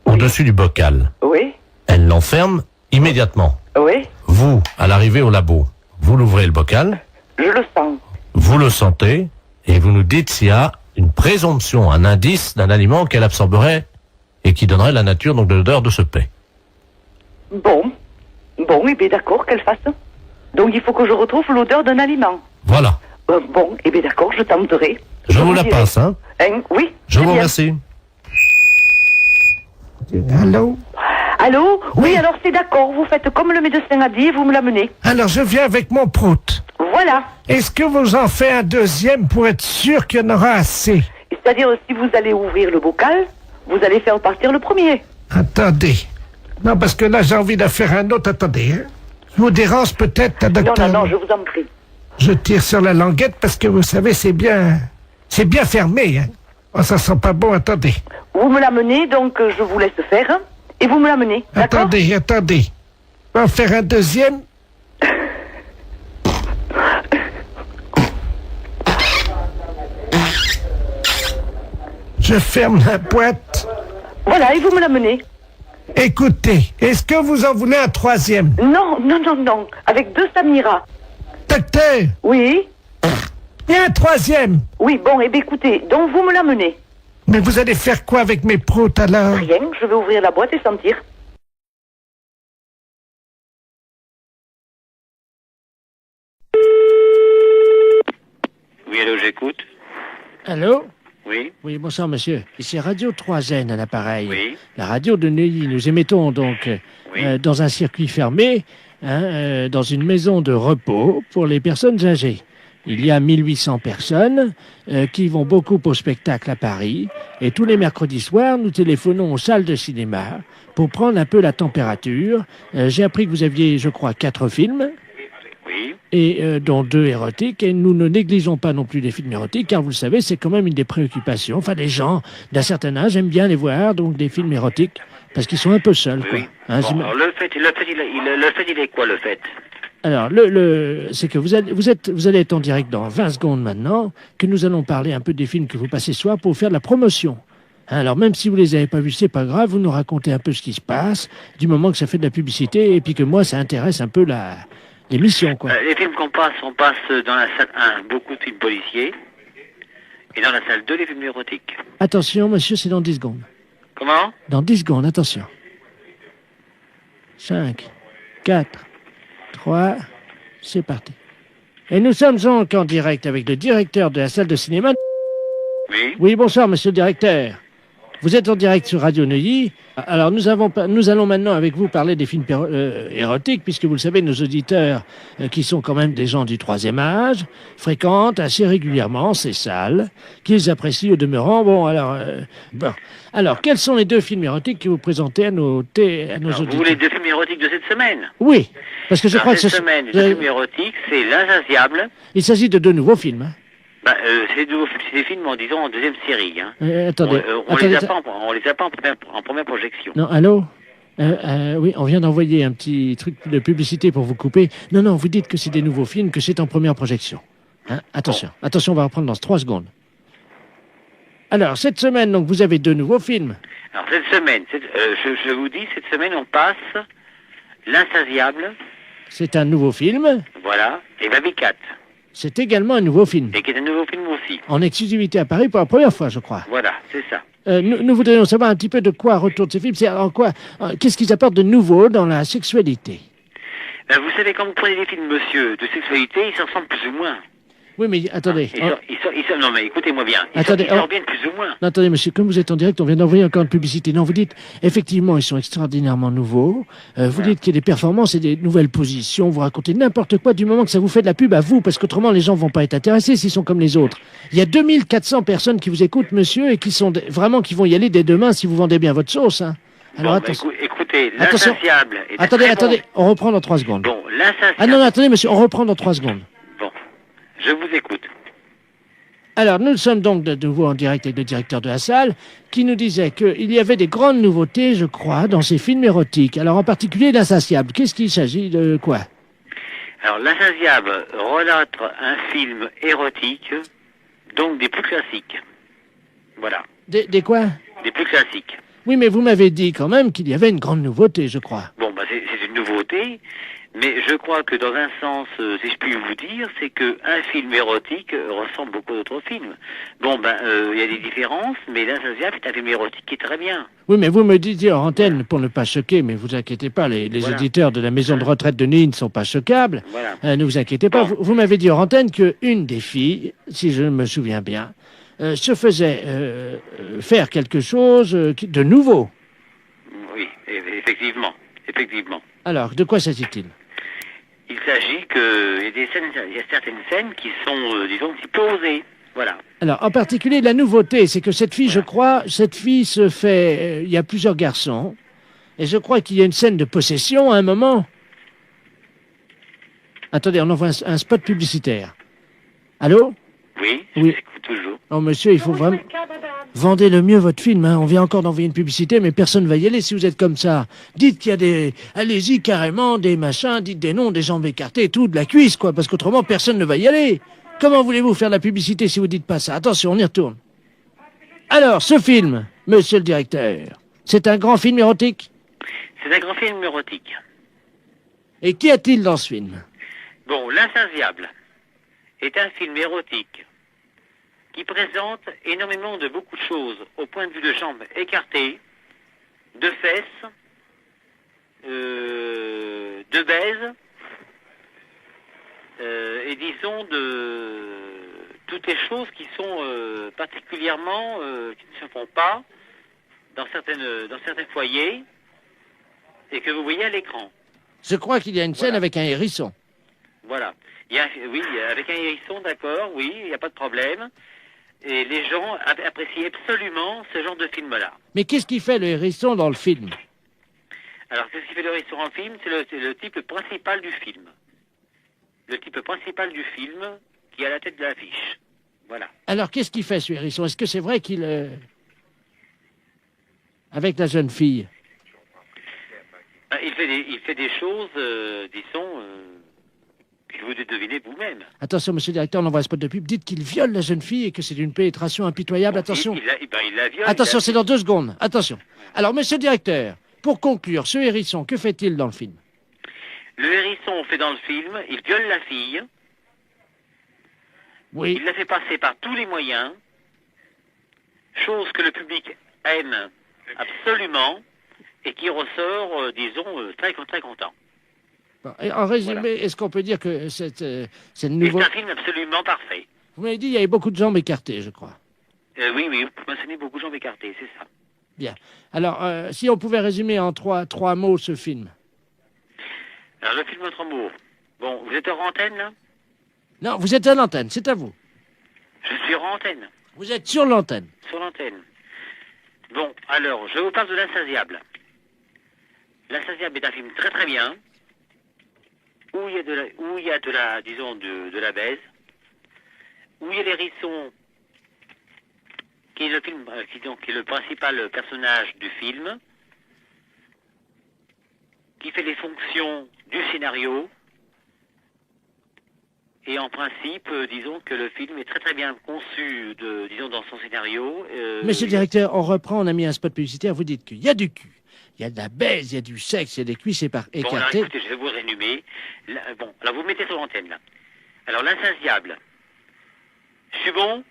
au-dessus du bocal. Oui. Elle l'enferme immédiatement. Oui. Vous, à l'arrivée au labo, vous l'ouvrez le bocal. Je le sens. Vous le sentez et vous nous dites s'il y a une présomption, un indice d'un aliment qu'elle absorberait et qui donnerait la nature donc de l'odeur de ce paix. Bon, et bien d'accord, qu'elle fasse. Donc il faut que je retrouve l'odeur d'un aliment. Voilà. Bon, et bien d'accord, je tenterai. Je vous la passe, hein. Oui. Je vous remercie. Allô? Allô? Oui, alors c'est d'accord, vous faites comme le médecin a dit, vous me l'amenez. Alors, je viens avec mon prout. Voilà. Est-ce que vous en faites un deuxième pour être sûr qu'il y en aura assez? C'est-à-dire, si vous allez ouvrir le bocal, vous allez faire partir le premier. Attendez. Non, parce que là, j'ai envie d'en faire un autre. Attendez, hein. Je vous dérange peut-être, docteur? Non, je vous en prie. Je tire sur la languette parce que, vous savez, c'est bien fermé, hein. Oh, ça sent pas bon, attendez. Vous me l'amenez, donc je vous laisse faire, et vous me l'amenez, d'accord? Attendez. On va en faire un deuxième. Je ferme la boîte. Voilà, et vous me l'amenez. Écoutez, est-ce que vous en voulez un troisième? Non, avec 2 Samira. Docteur? Oui? Et un troisième? Oui, bon, et bien écoutez, donc vous me l'amenez. Mais vous allez faire quoi avec mes proutes alors? Rien, je vais ouvrir la boîte et sentir. Oui, allô, j'écoute. Allô? Oui. Oui, bonsoir, monsieur. Ici Radio 3N à l'appareil. Oui. La radio de Neuilly. Nous émettons donc dans un circuit fermé, dans une maison de repos pour les personnes âgées. Il y a 1800 personnes qui vont beaucoup au spectacle à Paris. Et tous les mercredis soirs, nous téléphonons aux salles de cinéma pour prendre un peu la température. J'ai appris que vous aviez, je crois, 4 films. Oui. Et dont 2 érotiques, et nous ne négligeons pas non plus les films érotiques, car vous le savez, c'est quand même une des préoccupations. Enfin, les gens d'un certain âge aiment bien les voir, donc des films érotiques, parce qu'ils sont un peu seuls, quoi. Oui. Hein, Bon, alors, le fait, il est quoi, le fait? Alors, c'est que vous allez être en direct dans 20 secondes maintenant, que nous allons parler un peu des films que vous passez ce soir pour faire de la promotion. Hein, alors, même si vous les avez pas vus, c'est pas grave, vous nous racontez un peu ce qui se passe, du moment que ça fait de la publicité, et puis que moi, ça intéresse un peu l'émission, quoi. Les films on passe dans la salle 1, beaucoup de films policiers, et dans la salle 2, les films érotiques. Attention, monsieur, c'est dans 10 secondes. Comment? Dans 10 secondes, attention. 5, 4, 3, c'est parti. Et nous sommes donc en direct avec le directeur de la salle de cinéma. Oui. Oui, bonsoir, monsieur le directeur. Vous êtes en direct sur Radio Neuilly. Alors, nous allons maintenant avec vous parler des films érotiques, puisque vous le savez, nos auditeurs, qui sont quand même des gens du troisième âge, fréquentent assez régulièrement ces salles, qu'ils apprécient au demeurant. Bon, alors, quels sont les 2 films érotiques que vous présentez à nos auditeurs? Vous voulez 2 films érotiques de cette semaine? Oui, parce que je crois que cette semaine, le film érotique, c'est L'Insatiable. Il s'agit de 2 nouveaux films. Hein. C'est des films, disons, en deuxième série. Hein. Attendez. On les a pas en première projection. Non, allô? Oui, on vient d'envoyer un petit truc de publicité pour vous couper. Non, vous dites que c'est des nouveaux films, que c'est en première projection. Hein? Attention, on va reprendre dans 3 secondes. Alors, cette semaine, donc, vous avez 2 nouveaux films. Alors, cette semaine, je vous dis, cette semaine, on passe L'Insatiable. C'est un nouveau film. Voilà, et Baby Cat. C'est également un nouveau film. Et qui est un nouveau film aussi. En exclusivité à Paris pour la première fois, je crois. Voilà, c'est ça. Nous voudrions savoir un petit peu de quoi retournent ces films. C'est en quoi, qu'est-ce qu'ils apportent de nouveau dans la sexualité? Vous savez, quand vous prenez des films, monsieur, de sexualité, ils s'en ressemblent plus ou moins. Oui, mais attendez. Non, mais écoutez-moi bien. Ils sortent bien plus ou moins. Non, attendez, monsieur, comme vous êtes en direct, on vient d'envoyer encore une publicité. Non, vous dites, effectivement, ils sont extraordinairement nouveaux. Vous dites qu'il y a des performances et des nouvelles positions. Vous racontez n'importe quoi du moment que ça vous fait de la pub à vous, parce qu'autrement, les gens vont pas être intéressés s'ils sont comme les autres. Il y a 2400 personnes qui vous écoutent, monsieur, et qui sont vraiment, qui vont y aller dès demain si vous vendez bien votre sauce, hein. Alors, attention. Écoutez, L'Insatiable est Attendez, on reprend dans 3 secondes. Bon, L'Insatiable... Ah non, attendez, monsieur, on reprend dans 3 secondes. Je vous écoute. Alors, nous sommes donc de nouveau en direct avec le directeur de la salle, qui nous disait qu'il y avait des grandes nouveautés, je crois, dans ces films érotiques. Alors, en particulier, L'Insatiable. Qu'est-ce qu'il s'agit de quoi? Alors, L'Insatiable relate un film érotique, donc des plus classiques. Voilà. Des quoi? Des plus classiques. Oui, mais vous m'avez dit quand même qu'il y avait une grande nouveauté, je crois. Bon, c'est une nouveauté, mais je crois que dans un sens, si je puis vous dire, c'est que un film érotique ressemble beaucoup à d'autres films. Bon, il y a des différences, mais L'Insatiable est un film érotique qui est très bien. Oui, mais vous me disiez en antenne, pour ne pas choquer, mais vous inquiétez pas, les auditeurs de la maison de retraite de Neuilly ne sont pas choquables. Voilà. Ne vous inquiétez pas. Vous m'avez dit en antenne qu'une des filles, si je me souviens bien, se faisait faire quelque chose de nouveau. Oui, effectivement. Alors, de quoi s'agit-il? Il s'agit il y a certaines scènes qui sont, disons, un petit peu osées. Voilà. Alors, en particulier, la nouveauté, c'est que cette fille, je crois, se fait... il y a plusieurs garçons, et je crois qu'il y a une scène de possession à un moment. Attendez, on envoie un spot publicitaire. Allô? Oui, je t'écoute toujours. Oh, monsieur, il faut vraiment... Vendez le mieux votre film, hein. On vient encore d'envoyer une publicité, mais personne ne va y aller si vous êtes comme ça. Dites qu'il y a des... Allez-y, carrément, des machins, dites des noms, des jambes écartées, tout, de la cuisse, quoi, parce qu'autrement, personne ne va y aller. Comment voulez-vous faire de la publicité si vous dites pas ça? Attention, on y retourne. Alors, ce film, monsieur le directeur, c'est un grand film érotique? C'est un grand film érotique. Et qu'y a-t-il dans ce film? Bon, L'Insatiable est un film érotique qui présente énormément de beaucoup de choses au point de vue de jambes écartées, de fesses, de baises, et disons de toutes les choses qui sont particulièrement qui ne se font pas dans certains foyers et que vous voyez à l'écran. Je crois qu'il y a une scène avec un hérisson. Voilà. Oui, avec un hérisson, d'accord, oui, il n'y a pas de problème. Et les gens apprécient absolument ce genre de film-là. Mais qu'est-ce qui fait le hérisson dans le film? Alors, qu'est-ce qui fait le hérisson en film? C'est le type principal du film. Le type principal du film qui est à la tête de l'affiche. Voilà. Alors, qu'est-ce qu'il fait, ce hérisson? Est-ce que c'est vrai qu'il... Avec la jeune fille? Il fait des choses, disons... que vous devinez vous-même. Attention, monsieur le directeur, on envoie un spot de pub. Dites qu'il viole la jeune fille et que c'est d'une pénétration impitoyable. Attention. Il la viole. Attention, c'est dans 2 secondes. Attention. Alors, monsieur le directeur, pour conclure, ce hérisson, que fait-il dans le film? Le hérisson fait dans le film, il viole la fille. Oui. Il la fait passer par tous les moyens. Chose que le public aime absolument et qui ressort, disons, très content. En résumé, est-ce qu'on peut dire que c'est nouveau... C'est un film absolument parfait. Vous m'avez dit qu'il y avait beaucoup de jambes écartées, je crois. Oui, vous mentionnez beaucoup de jambes écartées, c'est ça. Bien. Alors, si on pouvait résumer en trois mots ce film. Alors, le film en 3 mots. Bon, vous êtes hors antenne, là? Non, vous êtes à l'antenne, c'est à vous. Je suis hors antenne. Vous êtes sur l'antenne. Sur l'antenne. Bon, alors, je vous parle de L'Insatiable. L'Insatiable est un film très très bien, où il y a de la baise, où il y a l'hérisson, qui est le film, qui est le principal personnage du film, qui fait les fonctions du scénario. Et en principe, disons que le film est très très bien conçu, dans son scénario. Monsieur le directeur, on reprend, on a mis un spot publicitaire, vous dites qu'il y a du cul, il y a de la baise, il y a du sexe, il y a des cuisses écartées. Bon, alors écoutez, je vais vous résumer. Bon, alors vous mettez sur l'antenne, là. Alors, L'Insatiable. Je suis bon?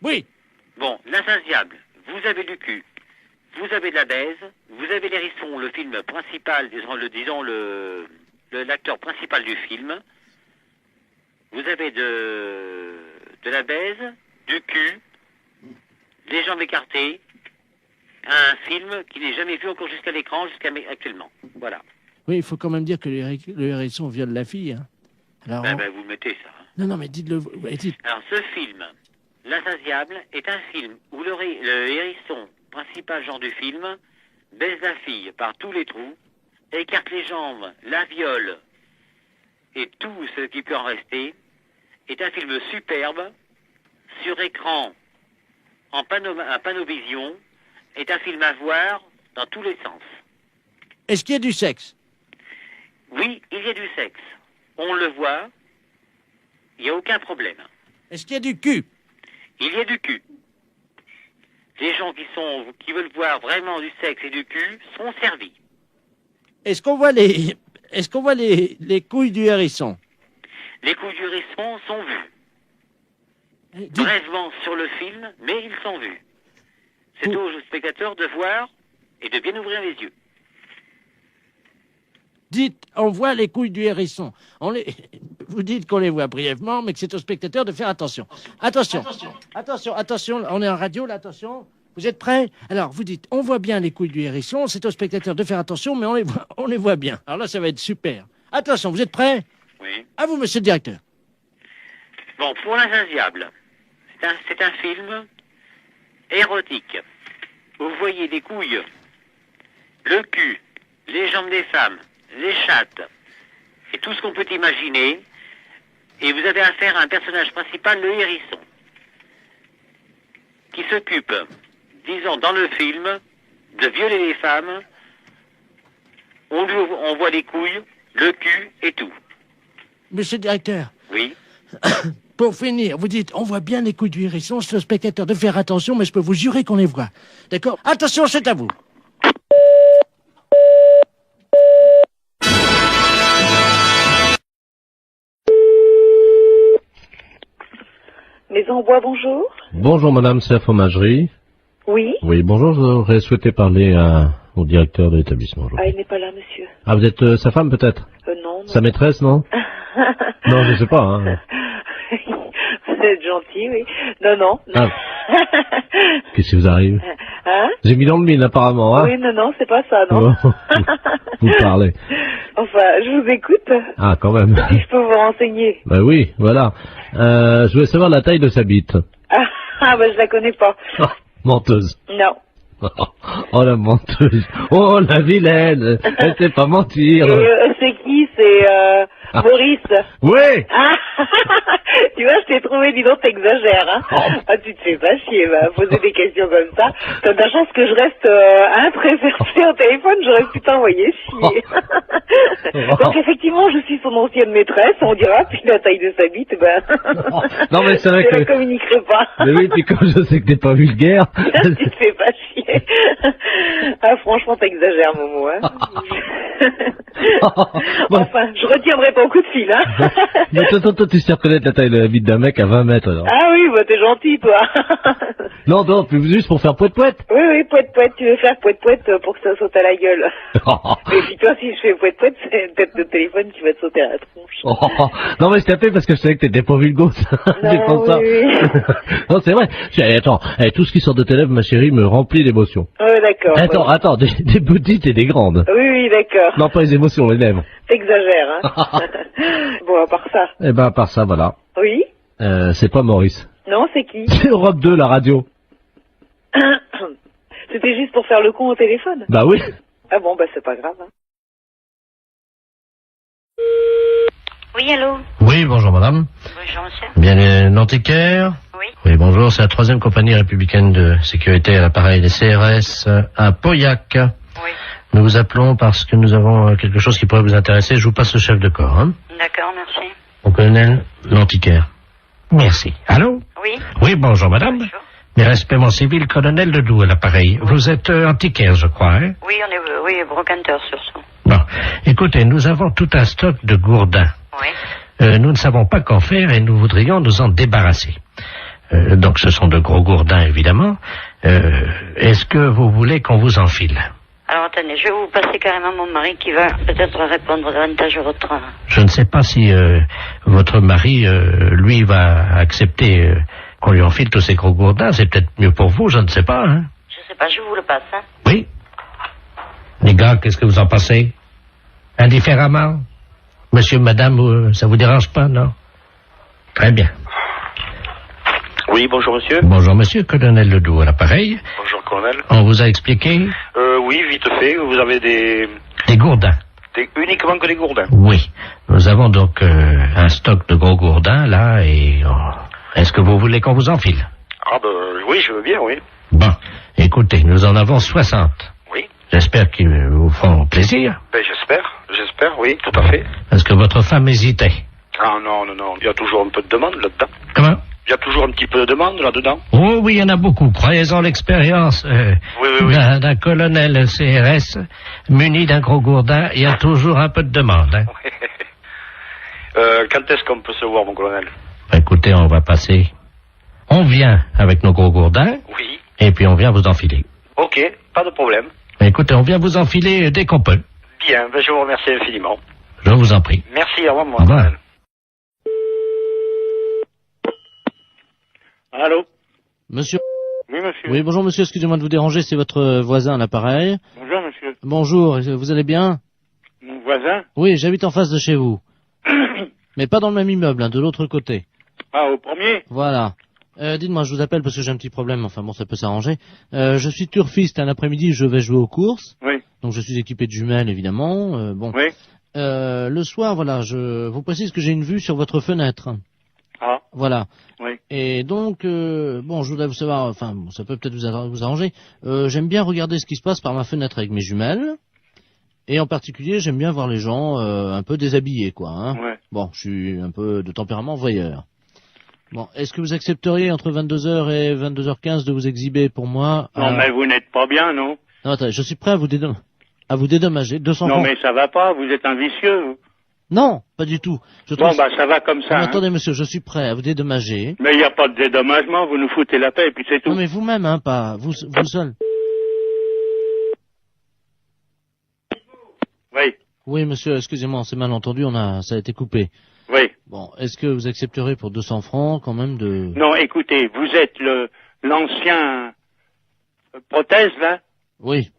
Oui. Bon, L'Insatiable, vous avez du cul, vous avez de la baise, vous avez l'hérisson, le film principal, l'acteur principal du film. Vous avez de la baise, du cul, des jambes écartées, un film qui n'est jamais vu encore jusqu'à l'écran, actuellement. Voilà. Oui, il faut quand même dire que le hérisson viole la fille. Hein. Alors, vous mettez ça. Non, non, mais dites-le. Dites. Alors, ce film, L'Insatiable, est un film où le hérisson, principal genre du film, baise la fille par tous les trous, écarte les jambes, la viole, et tout ce qui peut en rester, est un film superbe, sur écran, en panovision, est un film à voir dans tous les sens. Est-ce qu'il y a du sexe? Oui, il y a du sexe. On le voit, il n'y a aucun problème. Est-ce qu'il y a du cul? Il y a du cul. Les gens qui veulent voir vraiment du sexe et du cul sont servis. Est-ce qu'on voit les couilles du hérisson? Les couilles du hérisson sont vues. Brièvement sur le film, mais ils sont vus. C'est aux spectateurs de voir et de bien ouvrir les yeux. Dites, on voit les couilles du hérisson. Vous dites qu'on les voit brièvement, mais que c'est aux spectateurs de faire attention. Attention, on est en radio, là, attention. Vous êtes prêts? Alors, vous dites, on voit bien les couilles du hérisson, c'est aux spectateurs de faire attention, mais on les voit bien. Alors là, ça va être super. Attention, vous êtes prêts? Oui. À vous, monsieur le directeur. Bon, pour L'Insatiable, c'est un film érotique. Vous voyez des couilles, le cul, les jambes des femmes, les chattes, et tout ce qu'on peut imaginer, et vous avez affaire à un personnage principal, le hérisson, qui s'occupe, disons, dans le film, de violer les femmes. On voit les couilles, le cul et tout. Monsieur le directeur. Oui. Pour finir, vous dites, on voit bien les couilles du hérisson, c'est au spectateur de faire attention, mais je peux vous jurer qu'on les voit. D'accord? Attention, c'est à vous. Maison Bois, bonjour. Bonjour madame, c'est la fromagerie. Oui. Oui, bonjour, j'aurais souhaité parler au directeur de l'établissement. Ah, il n'est pas là, monsieur. Ah, vous êtes sa femme peut-être? Non. Sa maîtresse, non? Non, je sais pas, hein. Vous êtes gentil, oui. Non. Ah. Qu'est-ce qui vous arrive? Hein? J'ai mis dans le mille, apparemment, hein? Oui, non, c'est pas ça, non. Vous parlez. Enfin, je vous écoute. Ah, quand même. Si je peux vous renseigner. Ben oui, voilà. Je voulais savoir la taille de sa bite. Je la connais pas. Oh, menteuse. Non. Oh, la menteuse. Oh, la vilaine. Elle sait pas mentir. C'est qui? C'est Maurice. Oui. Tu vois, je t'ai trouvé, dis donc, t'exagères, hein. Ah, tu te fais pas chier, poser des questions comme ça. T'as de la chance que je reste très versé au téléphone, j'aurais pu t'envoyer chier. Donc, effectivement, je suis son ancienne maîtresse, on dira, puis la taille de sa bite, non, mais c'est vrai je la communiquerai pas. Mais oui, puis comme je sais que t'es pas vulgaire. Tu te fais pas chier. Ah, franchement, t'exagères, Momo, hein. Enfin, je retiendrai ton coup de fil, hein. Mais toi, tu sais reconnaître la taille de la bite d'un mec à 20 mètres, alors. Ah oui, t'es gentil, toi. Non, puis juste pour faire poète-poète. Oui, poète-poète, tu veux faire poète-poète pour que ça saute à la gueule. Et puis toi, si je fais poète-poète, c'est peut-être le téléphone qui va te sauter à la tronche. Non, mais je t'appelais parce que je savais que t'étais pas vulgose. C'est pour ça. Oui. Non, c'est vrai. Attends, tout ce qui sort de tes lèvres, ma chérie, me remplit d'émotion. Oui, Ouais, d'accord. Attends, des petites et des grandes. Oui, d'accord. Non, pas les émotions, les lèvres. T'exagères, hein. Bon, à part ça. Eh ben, à part ça, voilà. Oui. C'est pas Maurice. Non, c'est qui? C'est Europe 2, la radio. C'était juste pour faire le con au téléphone. Bah oui. Ah bon, bah c'est pas grave. Hein. Oui, allô? Oui, bonjour madame. Bonjour, monsieur. Bien, l'antiquaire? Oui. Oui, bonjour, c'est la 3e compagnie républicaine de sécurité à l'appareil des CRS à Pauillac. Oui. Nous vous appelons parce que nous avons quelque chose qui pourrait vous intéresser. Je vous passe le chef de corps, hein. D'accord, merci. Au colonel l'antiquaire. Merci. Allô? Oui. Oui, bonjour madame. Bonjour. Mes respects, mon civil, colonel Ledoux à l'appareil. Vous êtes antiquaire, je crois, hein? Oui, on est brocanteur sur ça. Bon, écoutez, nous avons tout un stock de gourdins. Oui. Nous ne savons pas qu'en faire et nous voudrions nous en débarrasser. Donc ce sont de gros gourdins, évidemment. Est-ce que vous voulez qu'on vous enfile? Alors attendez, je vais vous passer carrément mon mari qui va peut-être répondre davantage à votre... Je ne sais pas si votre mari, lui, va accepter qu'on lui enfile tous ces gros gourdins. C'est peut-être mieux pour vous, je ne sais pas, hein. Je sais pas, je vous le passe, hein. Oui. Les gars, qu'est-ce que vous en pensez? Indifféremment? Monsieur, madame, ça vous dérange pas, non? Très bien. Oui, bonjour monsieur. Bonjour monsieur, colonel Ledoux à l'appareil. Bonjour colonel. On vous a expliqué? Oui, vite fait, vous avez des gourdins. Uniquement que des gourdins? Oui. Nous avons donc un stock de gros gourdins, là, et... est-ce que vous voulez qu'on vous enfile? Ah ben oui, je veux bien, oui. Bon, écoutez, nous en avons 60. Oui. J'espère qu'ils vous feront plaisir. Ben j'espère, oui, tout à fait. Parce que votre femme hésitait. Ah non, il y a toujours un peu de demande là-dedans. Comment? Il y a toujours un petit peu de demande là-dedans. Oh oui, il y en a beaucoup. Croyez-en l'expérience oui. d'un colonel CRS muni d'un gros gourdin. Il y a toujours un peu de demande. Hein. Quand est-ce qu'on peut se voir, mon colonel? Écoutez, on va passer. On vient avec nos gros gourdins. Oui. Et puis on vient vous enfiler. Ok, pas de problème. Écoutez, on vient vous enfiler dès qu'on peut. Bien, ben je vous remercie infiniment. Je vous en prie. Merci, au revoir, mon colonel. Allô? Monsieur. Oui, monsieur. Oui, bonjour monsieur, excusez-moi de vous déranger, c'est votre voisin à l'appareil. Bonjour, monsieur. Bonjour, vous allez bien? Mon voisin? Oui, j'habite en face de chez vous. Mais pas dans le même immeuble, hein, de l'autre côté. Ah, au premier? Voilà. Dites-moi, je vous appelle parce que j'ai un petit problème, enfin bon, ça peut s'arranger. Je suis turfiste, un après-midi, je vais jouer aux courses. Oui. Donc je suis équipé de jumelles, évidemment. Bon. Oui. Le soir, voilà, je vous précise que j'ai une vue sur votre fenêtre. Ah. Voilà. Oui. Et donc, bon, je voudrais vous savoir, enfin, ça peut peut-être vous arranger. J'aime bien regarder ce qui se passe par ma fenêtre avec mes jumelles. Et en particulier, j'aime bien voir les gens un peu déshabillés, quoi. Hein. Ouais. Bon, je suis un peu de tempérament voyeur. Bon, est-ce que vous accepteriez entre 22h et 22h15 de vous exhiber pour moi? Non, mais vous n'êtes pas bien, non? Non, attendez, je suis prêt à vous dédommager. 200 Non, francs. mais ça va pas, vous êtes un vicieux, vous. Non, pas du tout. Bon, bah ça va comme ça. Non, hein. attendez, monsieur, je suis prêt à vous dédommager. Mais il n'y a pas de dédommagement, vous nous foutez la paix et puis c'est tout. Non, mais vous-même, hein, pas vous seul. Oui. Oui, monsieur, excusez-moi, on s'est mal entendu, ça a été coupé. Oui. Bon, est-ce que vous accepterez pour 200 francs quand même de... Non, écoutez, vous êtes l'ancien prothèse, là? Oui.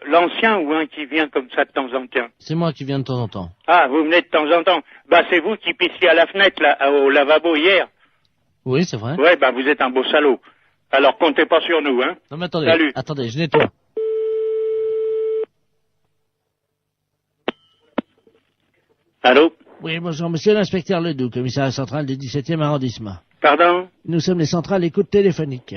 L'ancien ou un qui vient comme ça de temps en temps? C'est moi qui viens de temps en temps. Ah, vous venez de temps en temps. Bah, c'est vous qui pissiez à la fenêtre, là, au lavabo hier. Oui, c'est vrai. Ouais, bah, vous êtes un beau salaud. Alors, comptez pas sur nous, hein. Non, mais attendez. Salut. Attendez, je nettoie. Allô? Oui, bonjour, monsieur l'inspecteur Ledoux, commissariat central du 17e arrondissement. Pardon? Nous sommes les centrales écoute téléphonique.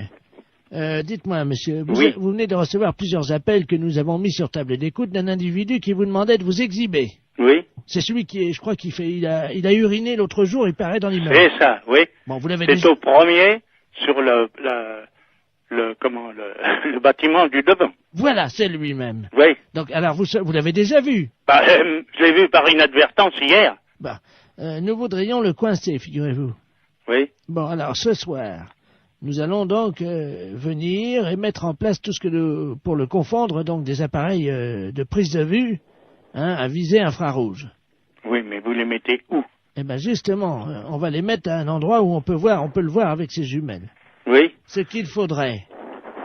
Dites-moi, monsieur, vous venez de recevoir plusieurs appels que nous avons mis sur table d'écoute d'un individu qui vous demandait de vous exhiber. Oui. C'est celui qui, je crois il a uriné l'autre jour, il paraît dans l'immeuble. C'est ça, oui. Bon, vous l'avez C'est au premier, sur le bâtiment du devant. Voilà, c'est lui-même. Oui. Donc, alors, vous l'avez déjà vu? Bah, je l'ai vu par inadvertance hier. Bah, nous voudrions le coincer, figurez-vous. Oui. Bon, alors, ce soir, nous allons donc venir et mettre en place tout ce que pour le confondre, donc des appareils de prise de vue, hein, à visée infrarouge. Oui, mais vous les mettez où? Eh ben, justement, on va les mettre à un endroit où on peut le voir avec ses jumelles. Oui. Ce qu'il faudrait.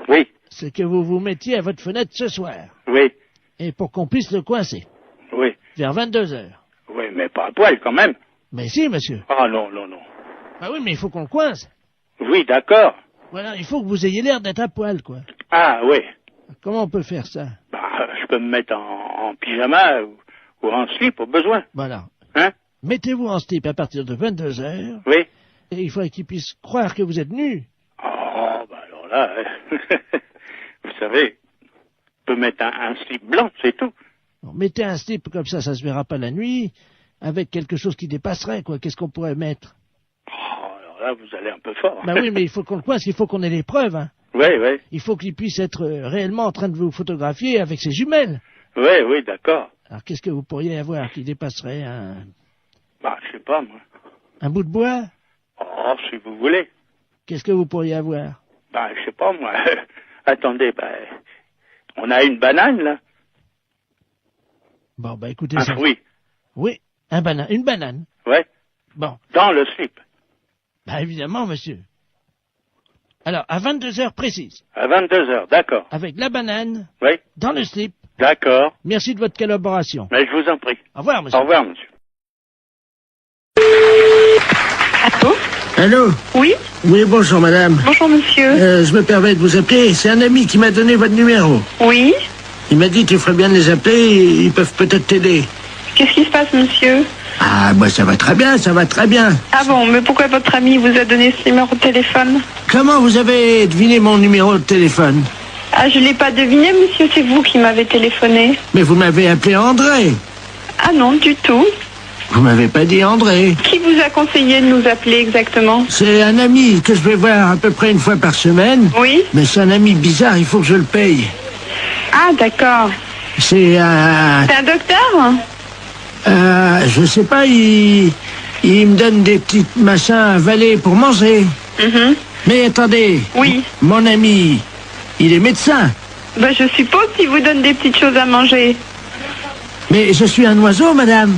Oui. c'est que vous vous mettiez à votre fenêtre ce soir. Oui, Et pour qu'on puisse le coincer. oui. Vers 22h. Oui, mais pas à poil quand même. Mais si, monsieur. Ah non, non, non. Bah oui, mais il faut qu'on le coince. Oui, d'accord. Voilà, il faut que vous ayez l'air d'être à poil, quoi. Ah oui. Comment on peut faire ça? Bah, je peux me mettre en pyjama ou en slip au besoin. Voilà. Hein? Mettez-vous en slip à partir de 22h. Oui. Et il faudrait qu'ils puissent croire que vous êtes nu. Oh, bah alors là, vous savez, je peux mettre un slip blanc, c'est tout. Bon, mettez un slip comme ça se verra pas la nuit, avec quelque chose qui dépasserait, quoi. Qu'est-ce qu'on pourrait mettre? Oh, alors là, vous allez un peu fort. Bah oui, mais il faut qu'on le coince, il faut qu'on ait les preuves, hein. Oui, oui. Il faut qu'il puisse être réellement en train de vous photographier avec ses jumelles. Oui, oui, d'accord. Alors qu'est-ce que vous pourriez avoir qui dépasserait Bah, je sais pas, moi. un bout de bois? Oh, si vous voulez. Qu'est-ce que vous pourriez avoir? Bah, je sais pas, moi. Attendez, bah, on a une banane, là. Bon, bah écoutez Un ça. fruit. Oui, une banane. Ouais. Bon. Dans le slip. Bah évidemment, monsieur. Alors, à 22h précises. À 22h, d'accord. Avec la banane. Oui. Dans le slip. D'accord. Merci de votre collaboration. Mais je vous en prie. Au revoir, monsieur. Au revoir, monsieur. Allô? Oui. Oui, bonjour madame. Bonjour, monsieur. Je me permets de vous appeler. C'est un ami qui m'a donné votre numéro. Oui. Il m'a dit qu'il ferait bien de les appeler, ils peuvent peut-être t'aider. Qu'est-ce qui se passe, monsieur? Ah, moi ça va très bien, ça va très bien. Ah bon, mais pourquoi votre ami vous a donné ce numéro de téléphone? Comment vous avez deviné mon numéro de téléphone? Ah, je l'ai pas deviné, monsieur, c'est vous qui m'avez téléphoné. Mais vous m'avez appelé André. Ah non, du tout. Vous m'avez pas dit André. Qui vous a conseillé de nous appeler exactement? C'est un ami que je vais voir à peu près une fois par semaine. Oui. Mais c'est un ami bizarre, il faut que je le paye. Ah, d'accord. C'est un... C'est un docteur? je sais pas, il me donne des petits machins à avaler pour manger. Mais attendez. Oui. Mon ami, il est médecin. Ben, je suppose qu'il vous donne des petites choses à manger. Mais je suis un oiseau, madame.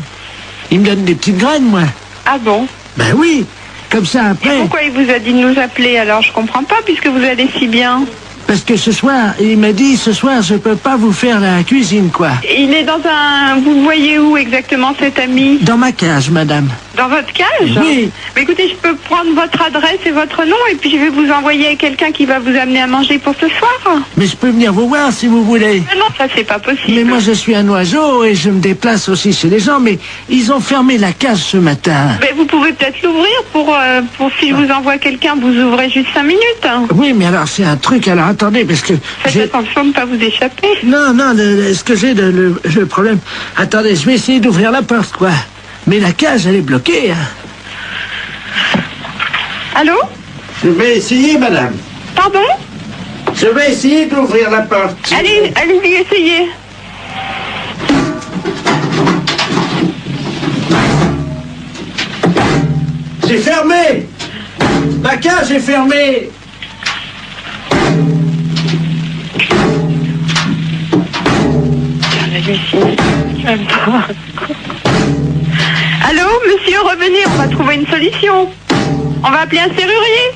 Il me donne des petites graines, moi. Ah bon? Ben oui, comme ça après... Et pourquoi il vous a dit de nous appeler alors? Je comprends pas, puisque vous allez si bien. Parce que ce soir, il m'a dit, ce soir, je peux pas vous faire la cuisine, quoi. Il est dans un... Vous le voyez où exactement, cet ami? Dans ma cage, madame. Dans votre cage? Oui. Mais écoutez, je peux prendre votre adresse et votre nom, et puis je vais vous envoyer quelqu'un qui va vous amener à manger pour ce soir. Mais je peux venir vous voir si vous voulez. Non, ça c'est pas possible. Mais moi je suis un oiseau et je me déplace aussi chez les gens, mais ils ont fermé la cage ce matin. Mais vous pouvez peut-être l'ouvrir pour si je vous envoie quelqu'un, vous ouvrez juste 5 minutes. Oui, mais alors c'est un truc, alors attendez, parce que... Faites attention de ne pas vous échapper. Non, non, ce que j'ai, le problème... Attendez, je vais essayer d'ouvrir la porte, quoi. Mais la cage, elle est bloquée, hein. Allô? Je vais essayer, madame. Pardon? Je vais essayer d'ouvrir la porte. Allez-y, essayez. C'est fermé. Ma cage est fermée. Allô, monsieur, revenez, on va trouver une solution. On va appeler un serrurier.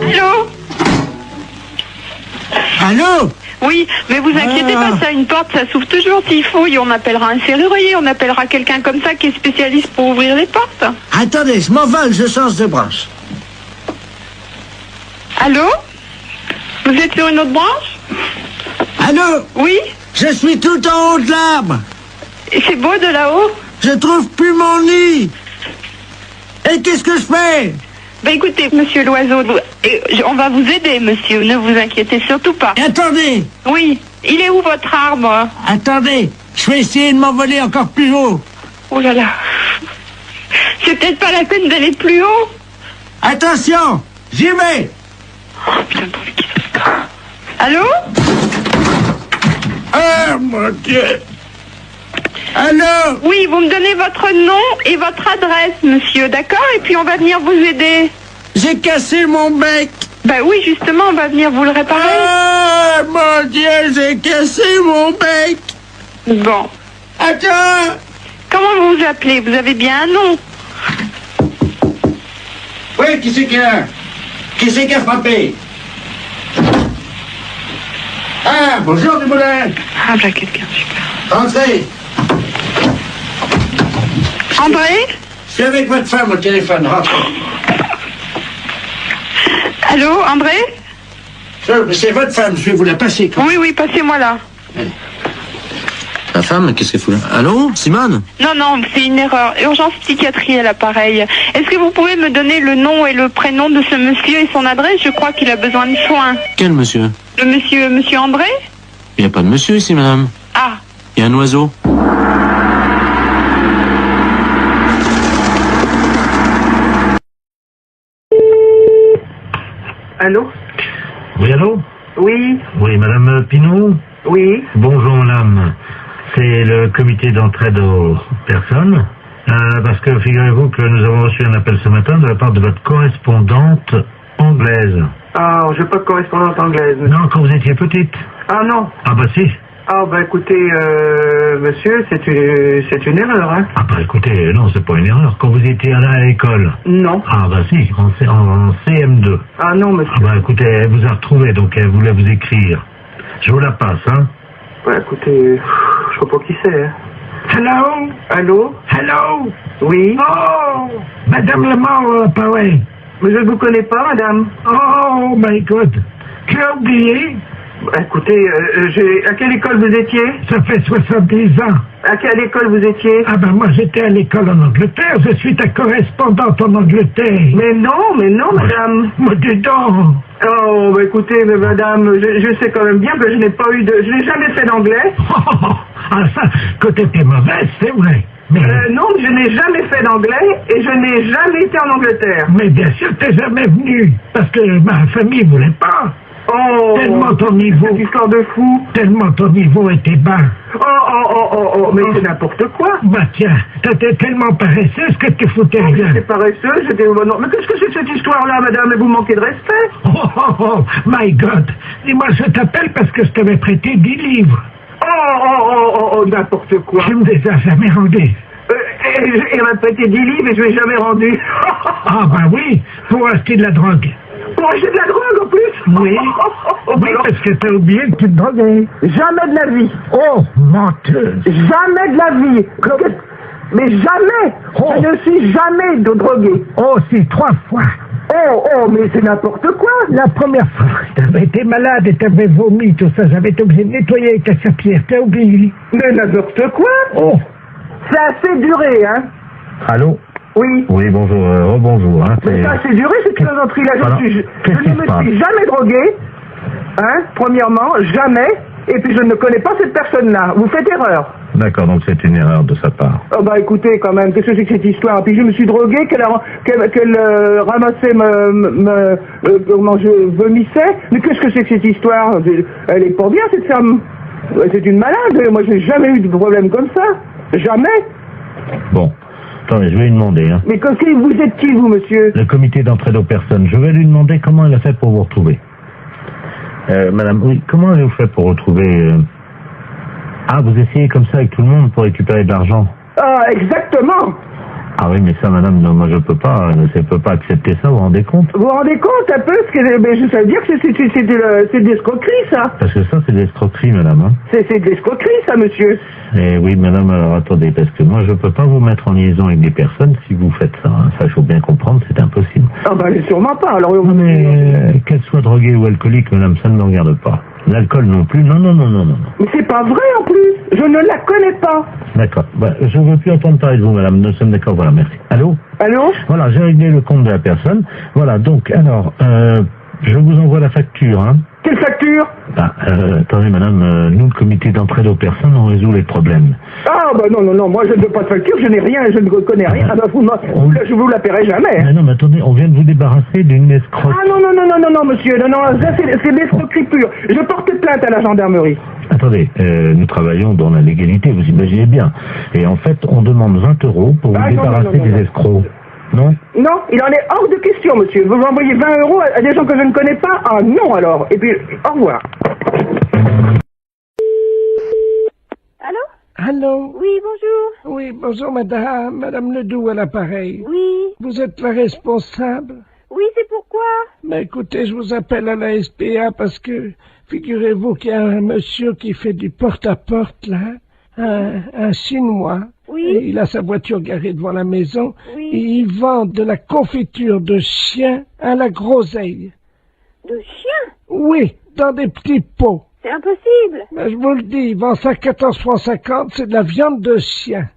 Allô? Allô? Oui, mais vous inquiétez pas, ça, une porte, ça s'ouvre toujours s'il faut. Et on appellera un serrurier, on appellera quelqu'un comme ça qui est spécialiste pour ouvrir les portes. Attendez, je m'envole, je change de branche. Allô? Vous êtes sur une autre branche? Allô? Oui? Je suis tout en haut de l'arbre. Et c'est beau de là-haut? Je trouve plus mon nid. Et qu'est-ce que je fais? Ben écoutez, monsieur l'oiseau, on va vous aider, monsieur, ne vous inquiétez surtout pas. Et attendez. Oui, il est où votre arbre? Attendez, je vais essayer de m'envoler encore plus haut. Oh là là. C'est peut-être pas la peine d'aller plus haut. Attention, j'y vais. Oh putain, allô? Oh mon Dieu. Allô? Oui, vous me donnez votre nom et votre adresse, monsieur, d'accord? Et puis on va venir vous aider. J'ai cassé mon bec. Bah oui, justement, on va venir vous le réparer. Oh mon Dieu, j'ai cassé mon bec. Bon. Attends. Comment vous vous appelez? Vous avez bien un nom? Oui, qui c'est qui a frappé? Ah, bonjour Dumoulin. Ah, voilà quelqu'un, super. Entrez. André? Je suis avec votre femme au téléphone, rentrez. Allô, André? C'est votre femme, je vais vous la passer. Oui, oui, passez-moi là. Ta femme, qu'est-ce qu'elle fout là? Allô, Simone? Non, non, c'est une erreur. Urgence psychiatrie à l'appareil. Est-ce que vous pouvez me donner le nom et le prénom de ce monsieur et son adresse? Je crois qu'il a besoin de soins. Quel monsieur? Le monsieur André? Il n'y a pas de monsieur ici, madame. Ah. Il y a un oiseau. Allô? Oui, allô? Oui. Oui, madame Pinot? Oui. Bonjour, madame. C'est le comité d'entraide aux personnes. Parce que figurez-vous que nous avons reçu un appel ce matin de la part de votre correspondante anglaise. Ah, j'ai pas de correspondante anglaise. Non, quand vous étiez petite. Ah non. Ah bah si. Ah bah écoutez, monsieur, c'est une erreur, hein. Ah bah écoutez, non, c'est pas une erreur. Quand vous étiez à l'école. Non. Ah bah si, en CM2. Ah non, monsieur. Ah bah écoutez, elle vous a retrouvé, donc elle voulait vous écrire. Je vous la passe, hein. Ouais, écoutez, je sais pas qui c'est, hein. Hello? Allô? Hello? Oui? Oh! Madame Lemort, pareil. Mais je ne vous connais pas, madame. Oh, my God. Tu as oublié? Bah, écoutez, à quelle école vous étiez? Ça fait 70 ans. À quelle école vous étiez? Ah ben moi j'étais à l'école en Angleterre, je suis ta correspondante en Angleterre. Mais non, madame. Mais dis donc. Oh, bah écoutez, mais madame, je sais quand même bien que je n'ai jamais fait d'anglais. Ah ça, que t'étais mauvaise, c'est vrai. Mais... non, je n'ai jamais fait d'anglais et je n'ai jamais été en Angleterre. Mais bien sûr t'es jamais venu, parce que ma famille voulait pas. Oh, tellement ton niveau, cette histoire de fou. Tellement ton niveau était bas. Oh, mais c'est n'importe quoi. Bah tiens, t'étais tellement paresseuse que tu foutais rien. J'étais paresseuse, non, mais qu'est-ce que c'est que cette histoire-là, madame? Vous manquez de respect. Oh, my God. Dis-moi, je t'appelle parce que je t'avais prêté 10 livres. Oh, n'importe quoi. Tu me les as jamais rendus. Il m'a prêté 10 livres et je ne l'ai jamais rendu. Ah, bah oui, pour acheter de la drogue. Pour acheter de la drogue en plus? Oui. Oui, parce que t'as oublié que tu te droguais. Jamais de la vie. Oh, menteuse. Jamais de la vie. Mais jamais. Oh. Je ne suis jamais drogué. Oh, si, 3 fois. Oh, mais c'est n'importe quoi. La première fois, t'avais été malade et t'avais vomi, tout ça. J'avais été obligé de nettoyer avec ta serpillière. T'as oublié. Mais n'importe quoi. Oh. C'est assez duré, hein. Allô? Oui. Oui, bonjour, rebonjour. Hein, mais ça, c'est duré, cette plaisanterie-là. Je ne me suis jamais drogué, hein, premièrement, jamais, et puis je ne connais pas cette personne-là. Vous faites erreur. D'accord, donc c'est une erreur de sa part. Oh bah écoutez, quand même, qu'est-ce que c'est que cette histoire? Puis je me suis drogué, qu'elle ramassait comment je vomissais. Mais qu'est-ce que c'est que cette histoire? Elle est pas bien, cette femme. C'est une malade. Moi, j'ai jamais eu de problème comme ça. Jamais. Bon. Attendez, je vais lui demander. Hein. Mais vous êtes qui, vous, monsieur? Le comité d'entraide aux personnes. Je vais lui demander comment elle a fait pour vous retrouver. Madame, oui, comment avez-vous fait pour retrouver... Ah, vous essayez comme ça avec tout le monde pour récupérer de l'argent? Ah, exactement. Ah oui, mais ça, madame, non, moi je peux pas accepter ça, vous vous rendez compte? Vous vous rendez compte un peu? Ça veut dire que c'est de l'escroquerie, ça. Parce que ça, c'est de l'escroquerie, madame. Hein. C'est de l'escroquerie, ça, monsieur. Eh oui, madame, alors attendez, parce que moi je peux pas vous mettre en liaison avec des personnes si vous faites ça. Hein. Ça, il faut bien comprendre, c'est impossible. Ah bah, sûrement pas. Alors, non, mais qu'elle soit droguée ou alcoolique, madame, ça ne me regarde pas. L'alcool non plus, non. Mais c'est pas vrai en plus, je ne la connais pas. D'accord, bah, je ne veux plus entendre parler de vous, madame, nous sommes d'accord, voilà, merci. Allô? Allô? Voilà, j'ai réglé le compte de la personne. Voilà, donc, alors, je vous envoie la facture, hein. Quelle facture? Bah, attendez, madame, nous, le comité d'entraide aux personnes, on résout les problèmes. Ah, bah non, moi je ne veux pas de facture, je n'ai rien, je ne connais rien. Ah, bah, je vous la paierai jamais. Mais non, mais attendez, on vient de vous débarrasser d'une escroque. Ah non, monsieur, non, ça c'est de l'escroquerie pure. Je porte plainte à la gendarmerie. Attendez, nous travaillons dans la légalité, vous imaginez bien. Et en fait, on demande 20 € pour vous débarrasser des escrocs. Non? Non, il en est hors de question, monsieur. Vous m'envoyez 20 € à des gens que je ne connais pas? Ah non, alors. Et puis, au revoir. Allô? Allô? Oui, bonjour. Oui, bonjour, madame. Madame Ledoux à l'appareil. Oui. Vous êtes la responsable? Oui, c'est pourquoi? Ben écoutez, je vous appelle à la SPA parce que, figurez-vous qu'il y a un monsieur qui fait du porte-à-porte, là, un Chinois. Oui. Et il a sa voiture garée devant la maison. Oui. Et il vend de la confiture de chien à la groseille. De chien? Oui, dans des petits pots. C'est impossible. Ben, je vous le dis, il vend ça 14,50 francs, c'est de la viande de chien.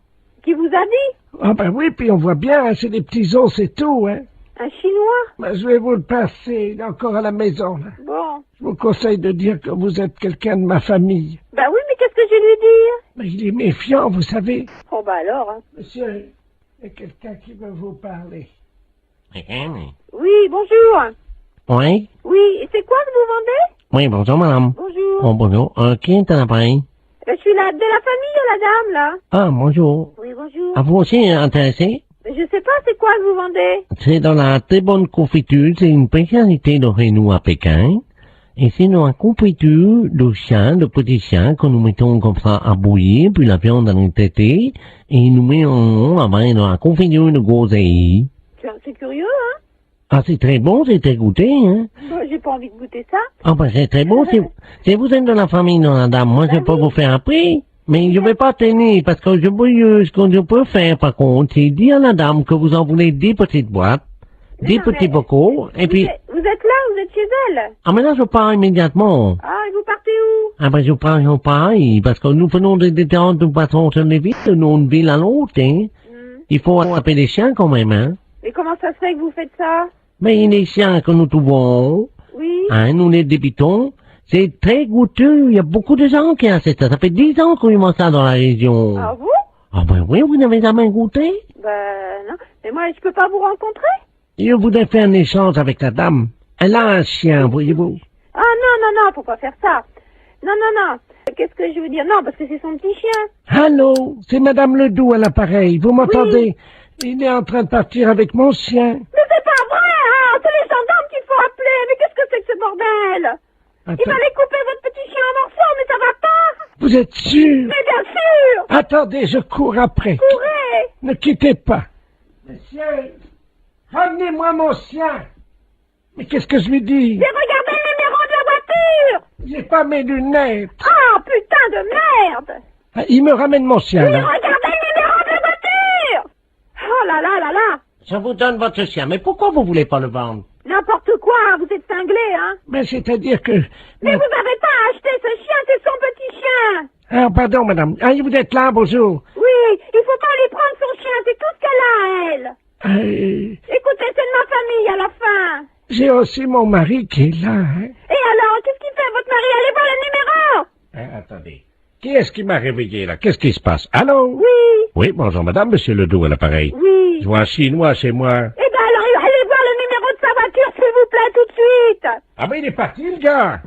Qui vous a dit? Ah ben oui, puis on voit bien, hein, c'est des petits os, c'est tout, hein. Un Chinois? Ben, je vais vous le passer, il est encore à la maison, là. Bon. Je vous conseille de dire que vous êtes quelqu'un de ma famille. Bah oui, mais qu'est-ce que je vais lui dire? Ben, il est méfiant, vous savez. Oh bah alors, hein. Monsieur, il y a quelqu'un qui veut vous parler. Oui, bonjour. Oui? Oui, et c'est quoi que vous vendez? Oui, bonjour, madame. Bonjour. Oh, bonjour. Qui est à l'appareil? Je suis de la famille, la dame, là. Ah, bonjour. Oui, bonjour. À vous aussi intéressé? Je sais pas, c'est quoi que vous vendez? C'est dans la très bonne confiture. C'est une spécialité de Renault à Pékin. Et c'est dans la confiture de chiens, de petits chiens, que nous mettons comme ça à bouillir, puis la viande dans les tétés, et nous mettons là-bas dans la confiture de groseille. C'est curieux, hein? Ah, c'est très bon, c'est très goûté, hein? Bon, j'ai pas envie de goûter ça. Ah, ben, c'est très bon. Si vous êtes de la famille de la dame, moi, je peux vous faire un prix. Mais je vais pas tenir, parce que ce que je peux faire, par contre, c'est dire à la dame que vous en voulez 10 petites boîtes, 10 petits bocaux, et puis... Vous êtes là, vous êtes chez elle? Ah, mais là, je pars immédiatement. Ah, et vous partez où? Ah, ben, je pars pareil, parce que nous faisons des détentes de façon sur les villes, de une ville à l'autre, hein. Il faut appeler les chiens, quand même, hein. Mais comment ça se fait que vous faites ça? Mais les chiens que nous trouvons, oui. Hein, nous les débitons, c'est très goûteux. Il y a beaucoup de gens qui ont ça. Ça fait 10 ans qu'on y mange ça dans la région. Ah vous? Ah ben oui, vous n'avez jamais goûté? Ben non. Mais moi, je peux pas vous rencontrer? Je voudrais faire un échange avec la dame. Elle a un chien, voyez-vous. Ah non, faut pas faire ça. Non. Qu'est-ce que je veux dire? Non, parce que c'est son petit chien. Allô, c'est Madame Ledoux à l'appareil. Vous m'entendez? Il est en train de partir avec mon chien. Mais c'est pas vrai, hein! C'est les gendarmes qu'il faut appeler. Mais qu'est-ce que c'est que ce bordel? Attends. Il va aller couper votre petit chien en morceaux, mais ça va pas! Vous êtes sûr? Mais bien sûr! Attendez, je cours après. Courez! Ne quittez pas. Monsieur, ramenez-moi mon chien. Mais qu'est-ce que je lui dis? J'ai regardé le numéro de la voiture! J'ai pas mes lunettes. Ah, putain de merde! Ah, il me ramène mon chien, Oui, là. regardez le numéro de la voiture! Oh là là là là! Je vous donne votre chien, mais pourquoi vous voulez pas le vendre? N'importe quoi, vous êtes cinglé, hein? Mais c'est-à-dire que... Mais vous n'avez pas acheté ce chien, c'est son petit chien! Ah, pardon, madame. Ah, vous êtes là, bonjour. Oui, il faut pas lui prendre son chien, c'est tout ce qu'elle a, elle! Écoutez, c'est de ma famille, à la fin! J'ai aussi mon mari qui est là, hein. Et alors, qu'est-ce qu'il fait, votre mari? Allez voir le numéro! Attendez. Qui est-ce qui m'a réveillé, là? Qu'est-ce qui se passe? Allô? Oui! Oui, bonjour, madame, monsieur Ledoux à l'appareil. Oui! Je vois un Chinois chez moi. Eh ben alors, allez voir le numéro de sa voiture, s'il vous plaît, tout de suite! Ah ben, il est parti, le gars!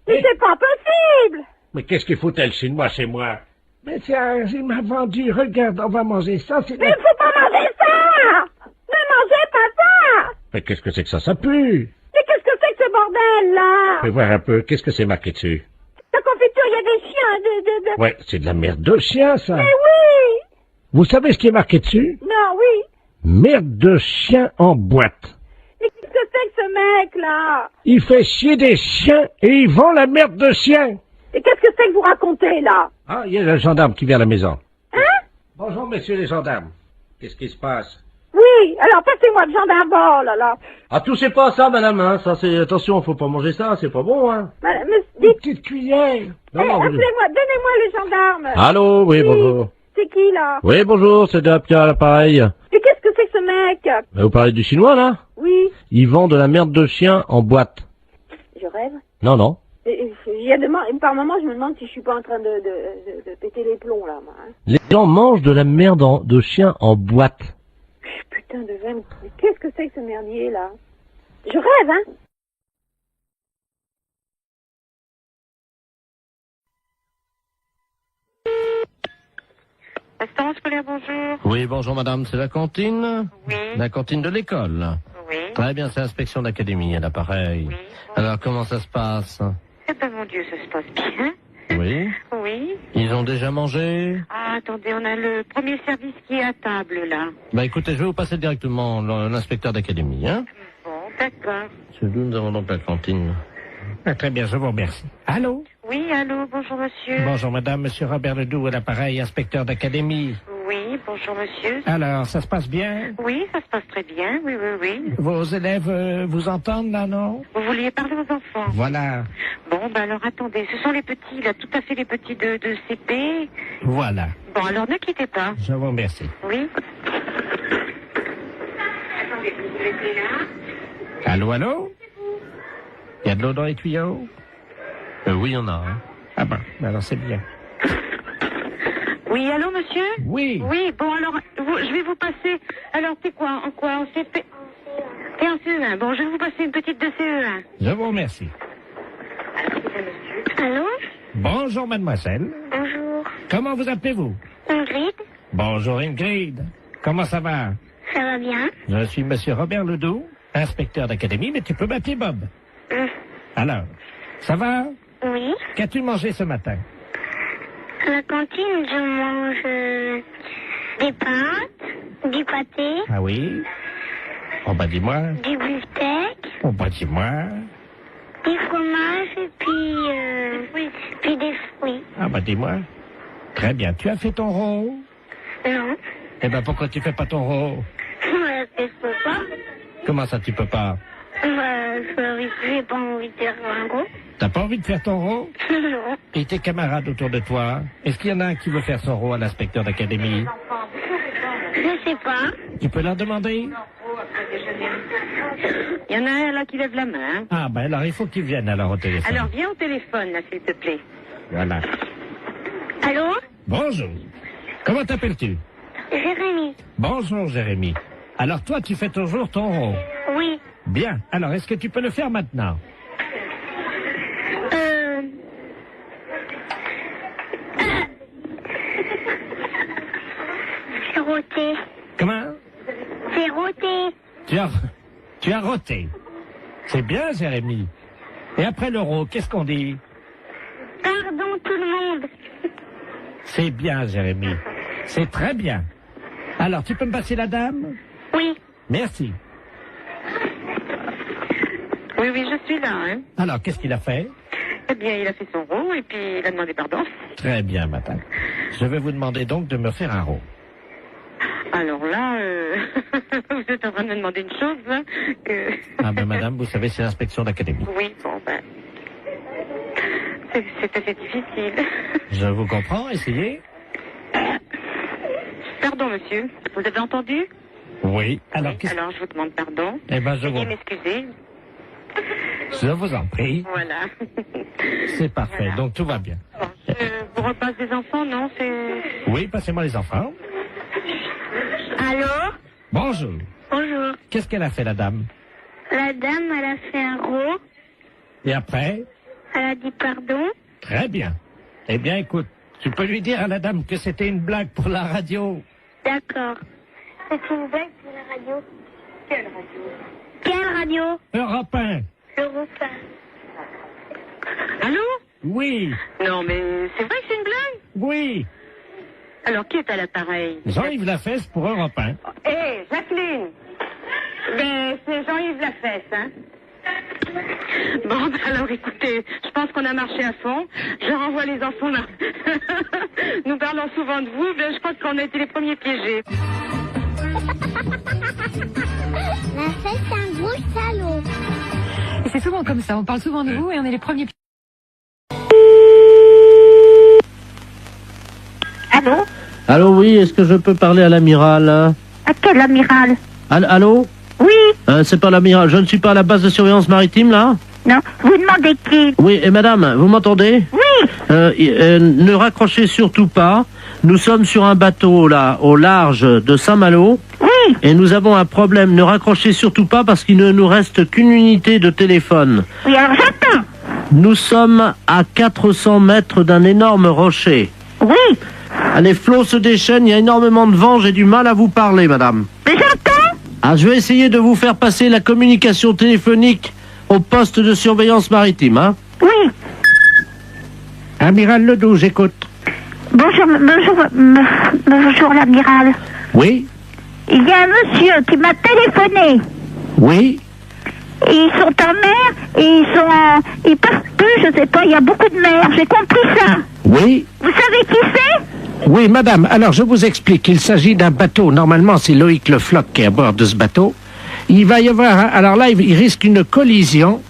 Mais c'est pas possible! Mais qu'est-ce qu'il foutait, le Chinois, chez moi? Mais tiens, il m'a vendu, regarde, on va manger ça, c'est... Mais il faut pas manger ça! Ne mangez pas ça! Mais qu'est-ce que c'est que ça pue! Mais qu'est-ce que c'est que ce bordel, là? Fais voir un peu, qu'est-ce que c'est marqué dessus? La confiture, il y a des chiens, Ouais, c'est de la merde de chien, ça! Mais oui! Vous savez ce qui est marqué dessus? Non, oui! Merde de chien en boîte! Mais qu'est-ce que c'est que ce mec-là? Il fait chier des chiens et il vend la merde de chien! Et qu'est-ce que c'est que vous racontez, là? Ah, il y a le gendarme qui vient à la maison. Hein? Bonjour, messieurs les gendarmes. Qu'est-ce qui se passe? Oui, alors passez-moi le gendarme, oh là là. Ah, touchez pas à ça, madame, hein. Ça, c'est, attention, faut pas manger ça, c'est pas bon, hein. Madame, Une petite cuillère. appelez-moi, donnez-moi le gendarme. Allô, oui, bonjour. C'est qui, là? Oui, bonjour, c'est de Pierre à l'appareil. Et qu'est-ce que c'est que ce mec? Vous parlez du chinois, là? Oui. Ils vendent de la merde de chien en boîte. Je rêve. Non. Par moment, je me demande si je suis pas en train de péter les plombs, là, moi. Hein. Les gens mangent de la merde de chien en boîte. Putain de veine. Mais qu'est-ce que c'est que ce merdier, là? Je rêve, hein? Restaurant scolaire, bonjour. Oui, bonjour madame, c'est la cantine? Oui. La cantine de l'école? Oui. Très bien, c'est l'inspection d'académie, à l'appareil. Oui. Alors, comment ça se passe? Eh ben, mon Dieu, ça se passe bien. Oui. Oui. Ils ont déjà mangé? Ah, attendez, on a le premier service qui est à table, là. Bah écoutez, je vais vous passer directement l'inspecteur d'académie, hein? Bon, D'accord. C'est d'où nous avons donc la cantine. Ah, très bien, je vous remercie. Allô? Oui, allô, bonjour monsieur. Bonjour madame, monsieur Robert Ledoux à l'appareil, inspecteur d'académie. Oui, bonjour monsieur. Alors, ça se passe bien? Oui, ça se passe très bien, oui, oui, oui. Vos élèves vous entendent là, non? Vous vouliez parler aux enfants? Voilà. Bon, ben alors attendez, ce sont les petits, là, tout à fait les petits de CP. Voilà. Bon, alors ne quittez pas. Je vous remercie. Oui. Attendez, vous mettez là. Allô, allô? Il y a de l'eau dans les tuyaux? Oui, il y en a. Hein. Ah ben, alors c'est bien. Oui, allô, monsieur? Oui. Oui, bon, alors, je vais vous passer... Alors, t'es quoi? En quoi? En CP? T'es en CE1. Bon, je vais vous passer une petite de CE1. Je vous remercie. Allô? Bonjour, mademoiselle. Bonjour. Comment vous appelez-vous? Ingrid? Bonjour, Ingrid. Comment ça va? Ça va bien? Je suis monsieur Robert Ledoux, inspecteur d'académie, mais tu peux m'appeler Bob. Alors, ça va? Oui. Qu'as-tu mangé ce matin? À la cantine, je mange des pâtes, du pâté, Ah oui? Oh bah dis-moi. du beefsteak, Oh bah dis-moi. du fromage et puis des fruits. Ah bah dis-moi. Très bien. Tu as fait ton rôle? Non. Eh ben pourquoi tu fais pas ton rôle? Je peux pas. Comment ça tu peux pas? J'ai pas envie de faire un gros. T'as pas envie de faire ton rôle? Non. Et tes camarades autour de toi? Est-ce qu'il y en a un qui veut faire son rôle à l'inspecteur d'académie? Je sais pas. Tu peux leur demander? Il y en a un là qui lève la main. Hein. Ah ben alors il faut qu'ils viennent alors au téléphone. Alors, viens au téléphone, là, s'il te plaît. Voilà. Allô? Bonjour. Comment t'appelles-tu? Jérémy. Bonjour Jérémy. Alors toi tu fais toujours ton rôle? Oui. Bien. Alors est-ce que tu peux le faire maintenant? C'est roté. Comment? C'est roté. Tu as roté. C'est bien Jérémy. Et après l'euro, qu'est-ce qu'on dit? Pardon tout le monde. C'est bien Jérémy. C'est très bien. Alors tu peux me passer la dame? Oui. Merci. Oui, oui, je suis là. Hein. Alors qu'est-ce qu'il a fait? Eh bien, il a fait son rôle et puis il a demandé pardon. Très bien madame. Je vais vous demander donc de me faire un rôle. Alors là, vous êtes en train de me demander une chose, hein, que... Ah ben madame, vous savez, c'est l'inspection d'académie. Oui, bon, ben... C'est assez difficile. Je vous comprends, essayez. Pardon, monsieur. Vous avez entendu? Oui. Alors, Alors, je vous demande pardon. Eh ben, je Veuillez m'excuser. Je vous en prie. Voilà. C'est parfait, Voilà. donc tout va bien. Bon, je vous repasse des enfants, non? C'est... Oui, passez-moi les enfants. Allô? Bonjour. Bonjour. Qu'est-ce qu'elle a fait, la dame? La dame, elle a fait un gros. Et après? Elle a dit pardon. Très bien. Eh bien, écoute, tu peux lui dire à la dame que c'était une blague pour la radio. D'accord. C'est une blague pour la radio. Quelle radio? Quelle radio? Europe 1. Europe 1. Allô? Oui. Non, mais c'est vrai que c'est une blague? Oui. Alors, qui est à l'appareil? Jean-Yves Lafesse pour Europe 1. Hé, Jacqueline! Ben, c'est Jean-Yves Lafesse, hein? Bon, ben alors écoutez, je pense qu'on a marché à fond. Je renvoie les enfants là. Nous parlons souvent de vous, mais je crois qu'on a été les premiers piégés. La fête, c'est un gros salaud. Et c'est souvent comme ça, on parle souvent de vous et on est les premiers. Allô? Allô, oui, est-ce que je peux parler à l'amiral? À quel amiral? Allô? Oui. C'est pas l'amiral, je ne suis pas à la base de surveillance maritime, là? Non, vous demandez qui? Oui, et madame, vous m'entendez? Oui. Ne raccrochez surtout pas. Nous sommes sur un bateau, là, au large de Saint-Malo. Oui. Et nous avons un problème. Ne raccrochez surtout pas parce qu'il ne nous reste qu'une unité de téléphone. Oui, alors j'attends. Nous sommes à 400 mètres d'un énorme rocher. Oui. Les flots se déchaînent, il y a énormément de vent, j'ai du mal à vous parler, madame. Mais j'entends. Ah, je vais essayer de vous faire passer la communication téléphonique au poste de surveillance maritime, hein? Oui. Amiral Ledoux, j'écoute. Bonjour, bonjour l'amiral. Oui? Il y a un monsieur qui m'a téléphoné. Oui? ils sont en mer, et ils partent plus, je sais pas, il y a beaucoup de mer, j'ai compris ça. Oui. Vous savez qui c'est? Oui, madame. Alors, je vous explique. Il s'agit d'un bateau. Normalement, c'est Loïc Le Floch qui est à bord de ce bateau. Il va y avoir... Alors là, il risque une collision.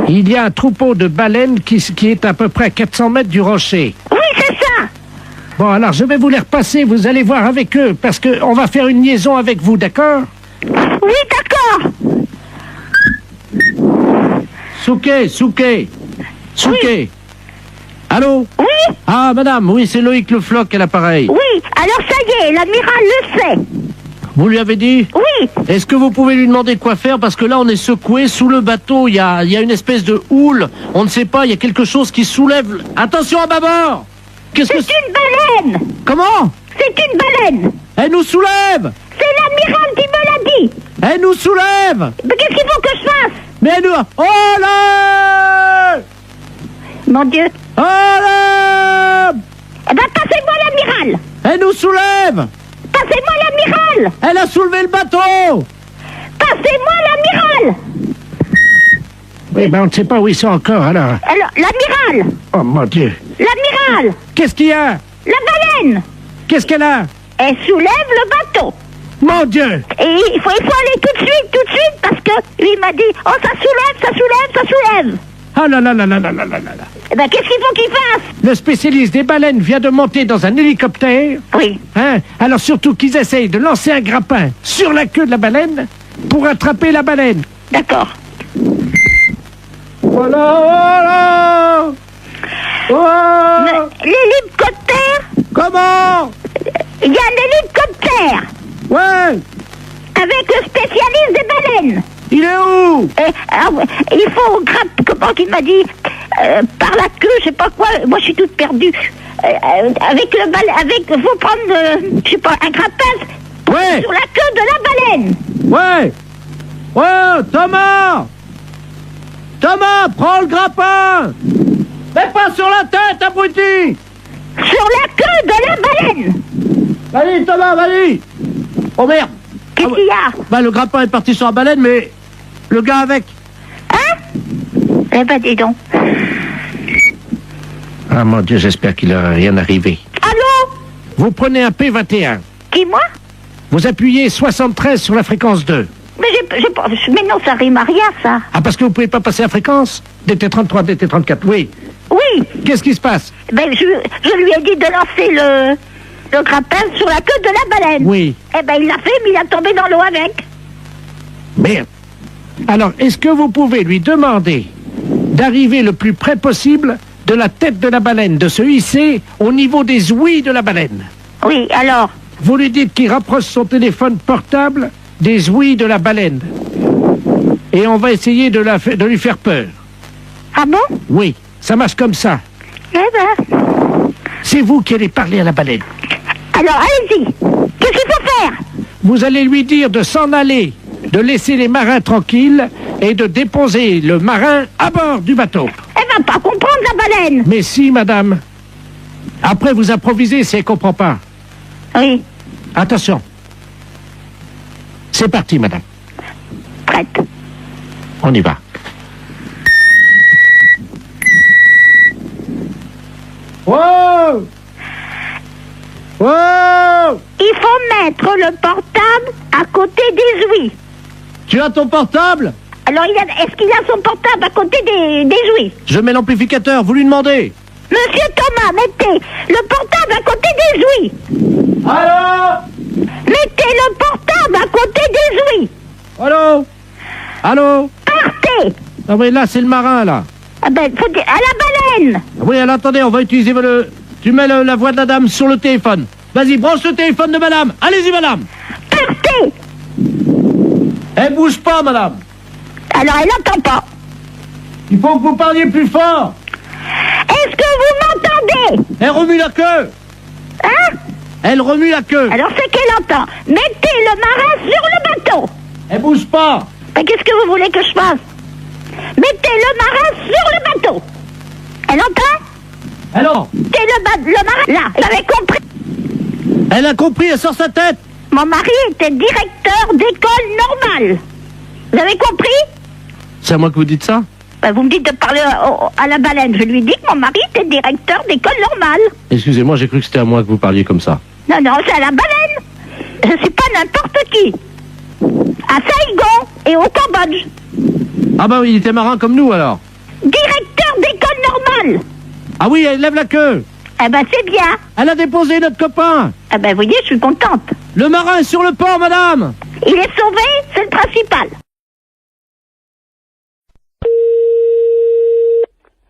Il y a un troupeau de baleines qui est à peu près à 400 mètres du rocher. Oui, c'est ça. Bon, alors, je vais vous les repasser. Vous allez voir avec eux, parce qu'on va faire une liaison avec vous, d'accord? Oui, d'accord. Souquet. Oui. Allô? Oui. Ah, madame, oui, c'est Loïc Le Floch à l'appareil. Oui, alors ça y est, l'amiral le sait. Vous lui avez dit? Oui. Est-ce que vous pouvez lui demander quoi faire? Parce que là, on est secoué sous le bateau. Il y a une espèce de houle. On ne sait pas, il y a quelque chose qui soulève. Attention à bâbord! C'est une baleine. Comment? C'est une baleine. Elle nous soulève! C'est l'amiral qui me l'a dit. Elle nous soulève! Mais qu'est-ce qu'il faut que je fasse? Mais elle nous... Oh là! Mon Dieu. Oh là! Eh ben, passez-moi l'amiral. Elle nous soulève! Passez-moi l'amiral. Elle a soulevé le bateau! Passez-moi l'amiral. Oui, ben on ne sait pas où ils sont encore, alors. Alors, l'amiral. Oh, mon Dieu. L'amiral. Qu'est-ce qu'il y a? La baleine. Qu'est-ce qu'elle a? Elle soulève le bateau. Mon Dieu! Et il faut aller tout de suite, parce que lui m'a dit, oh, ça soulève. Ah là là. Eh ben, qu'est-ce qu'il faut qu'il fasse? Le spécialiste des baleines vient de monter dans un hélicoptère. Oui. Hein? Alors surtout qu'ils essayent de lancer un grappin sur la queue de la baleine pour attraper la baleine. D'accord. Voilà! Oh! L'hélicoptère? Comment? Il y a un hélicoptère. Ouais! Avec le spécialiste des baleines. Il est où? Il faut comment qu'il m'a dit, par la queue, je sais pas quoi, moi je suis toute perdue. Avec le baleine, faut prendre, je sais pas, un grappin sur la queue de la baleine. Ouais! Oh, Thomas, prends le grappin! Mais pas sur la tête, abruti! Sur la queue de la baleine! Vas-y, Thomas, vas-y! Oh merde! Qu'est-ce qu'il y a? Bah, le grappin est parti sur la baleine, mais le gars avec. Hein? Eh ben, dis donc. Ah, mon Dieu, j'espère qu'il n'a rien arrivé. Allô? Vous prenez un P21. Qui, moi? Vous appuyez 73 sur la fréquence 2. Mais non, ça rime à rien, ça. Ah, parce que vous pouvez pas passer la fréquence? DT33, DT34, oui. Oui. Qu'est-ce qui se passe? Ben, je lui ai dit de lancer le grappin sur la queue de la baleine. Oui. Eh ben, il l'a fait, mais il a tombé dans l'eau avec. Merde. Alors, est-ce que vous pouvez lui demander d'arriver le plus près possible de la tête de la baleine, de se hisser au niveau des ouïes de la baleine? Oui, alors? Vous lui dites qu'il rapproche son téléphone portable des ouïes de la baleine. Et on va essayer de lui faire peur. Ah bon? Oui, ça marche comme ça. Eh ben... C'est vous qui allez parler à la baleine. Alors, allez-y. Qu'est-ce qu'il faut faire? Vous allez lui dire de s'en aller, de laisser les marins tranquilles et de déposer le marin à bord du bateau. Elle va pas comprendre, la baleine. Mais si, madame. Après, vous improvisez si elle comprend pas. Oui. Attention. C'est parti, madame. Prête. On y va. Wow! Wow! Il faut mettre le portable à côté des ouïes. Tu as ton portable? Alors, est-ce qu'il a son portable à côté des ouïes? Je mets l'amplificateur, vous lui demandez. Monsieur Thomas, mettez le portable à côté des ouïes. Allô? Mettez le portable à côté des ouïes. Allô? Allô? Partez. Ah oui, là, c'est le marin, là. Ah ben, faut dire, à la baleine. Oui, alors attendez, on va utiliser Tu mets la voix de la dame sur le téléphone. Vas-y, branche le téléphone de madame. Allez-y, madame. Partez. Elle bouge pas, madame. Alors, elle n'entend pas. Il faut que vous parliez plus fort. Est-ce que vous m'entendez? Elle remue la queue. Hein? Elle remue la queue. Alors, c'est qu'elle entend. Mettez le marin sur le bateau. Elle bouge pas. Mais qu'est-ce que vous voulez que je fasse? Mettez le marin sur le bateau. Elle entend? Alors? Mettez le marin là. Vous avez compris? Elle a compris, elle sort sa tête. Mon mari était directeur d'école normale. Vous avez compris? C'est à moi que vous dites ça? Ben, vous me dites de parler à la baleine. Je lui dis que mon mari était directeur d'école normale. Excusez-moi, j'ai cru que c'était à moi que vous parliez comme ça. Non, non, c'est à la baleine. Je suis pas n'importe qui. À Saigon et au Cambodge. Ah bah oui, il était marin comme nous alors. Directeur d'école normale. Ah oui, elle lève la queue. Eh ben, c'est bien. Elle a déposé notre copain. Eh ben, vous voyez, je suis contente. Le marin est sur le port, madame. Il est sauvé, c'est le principal.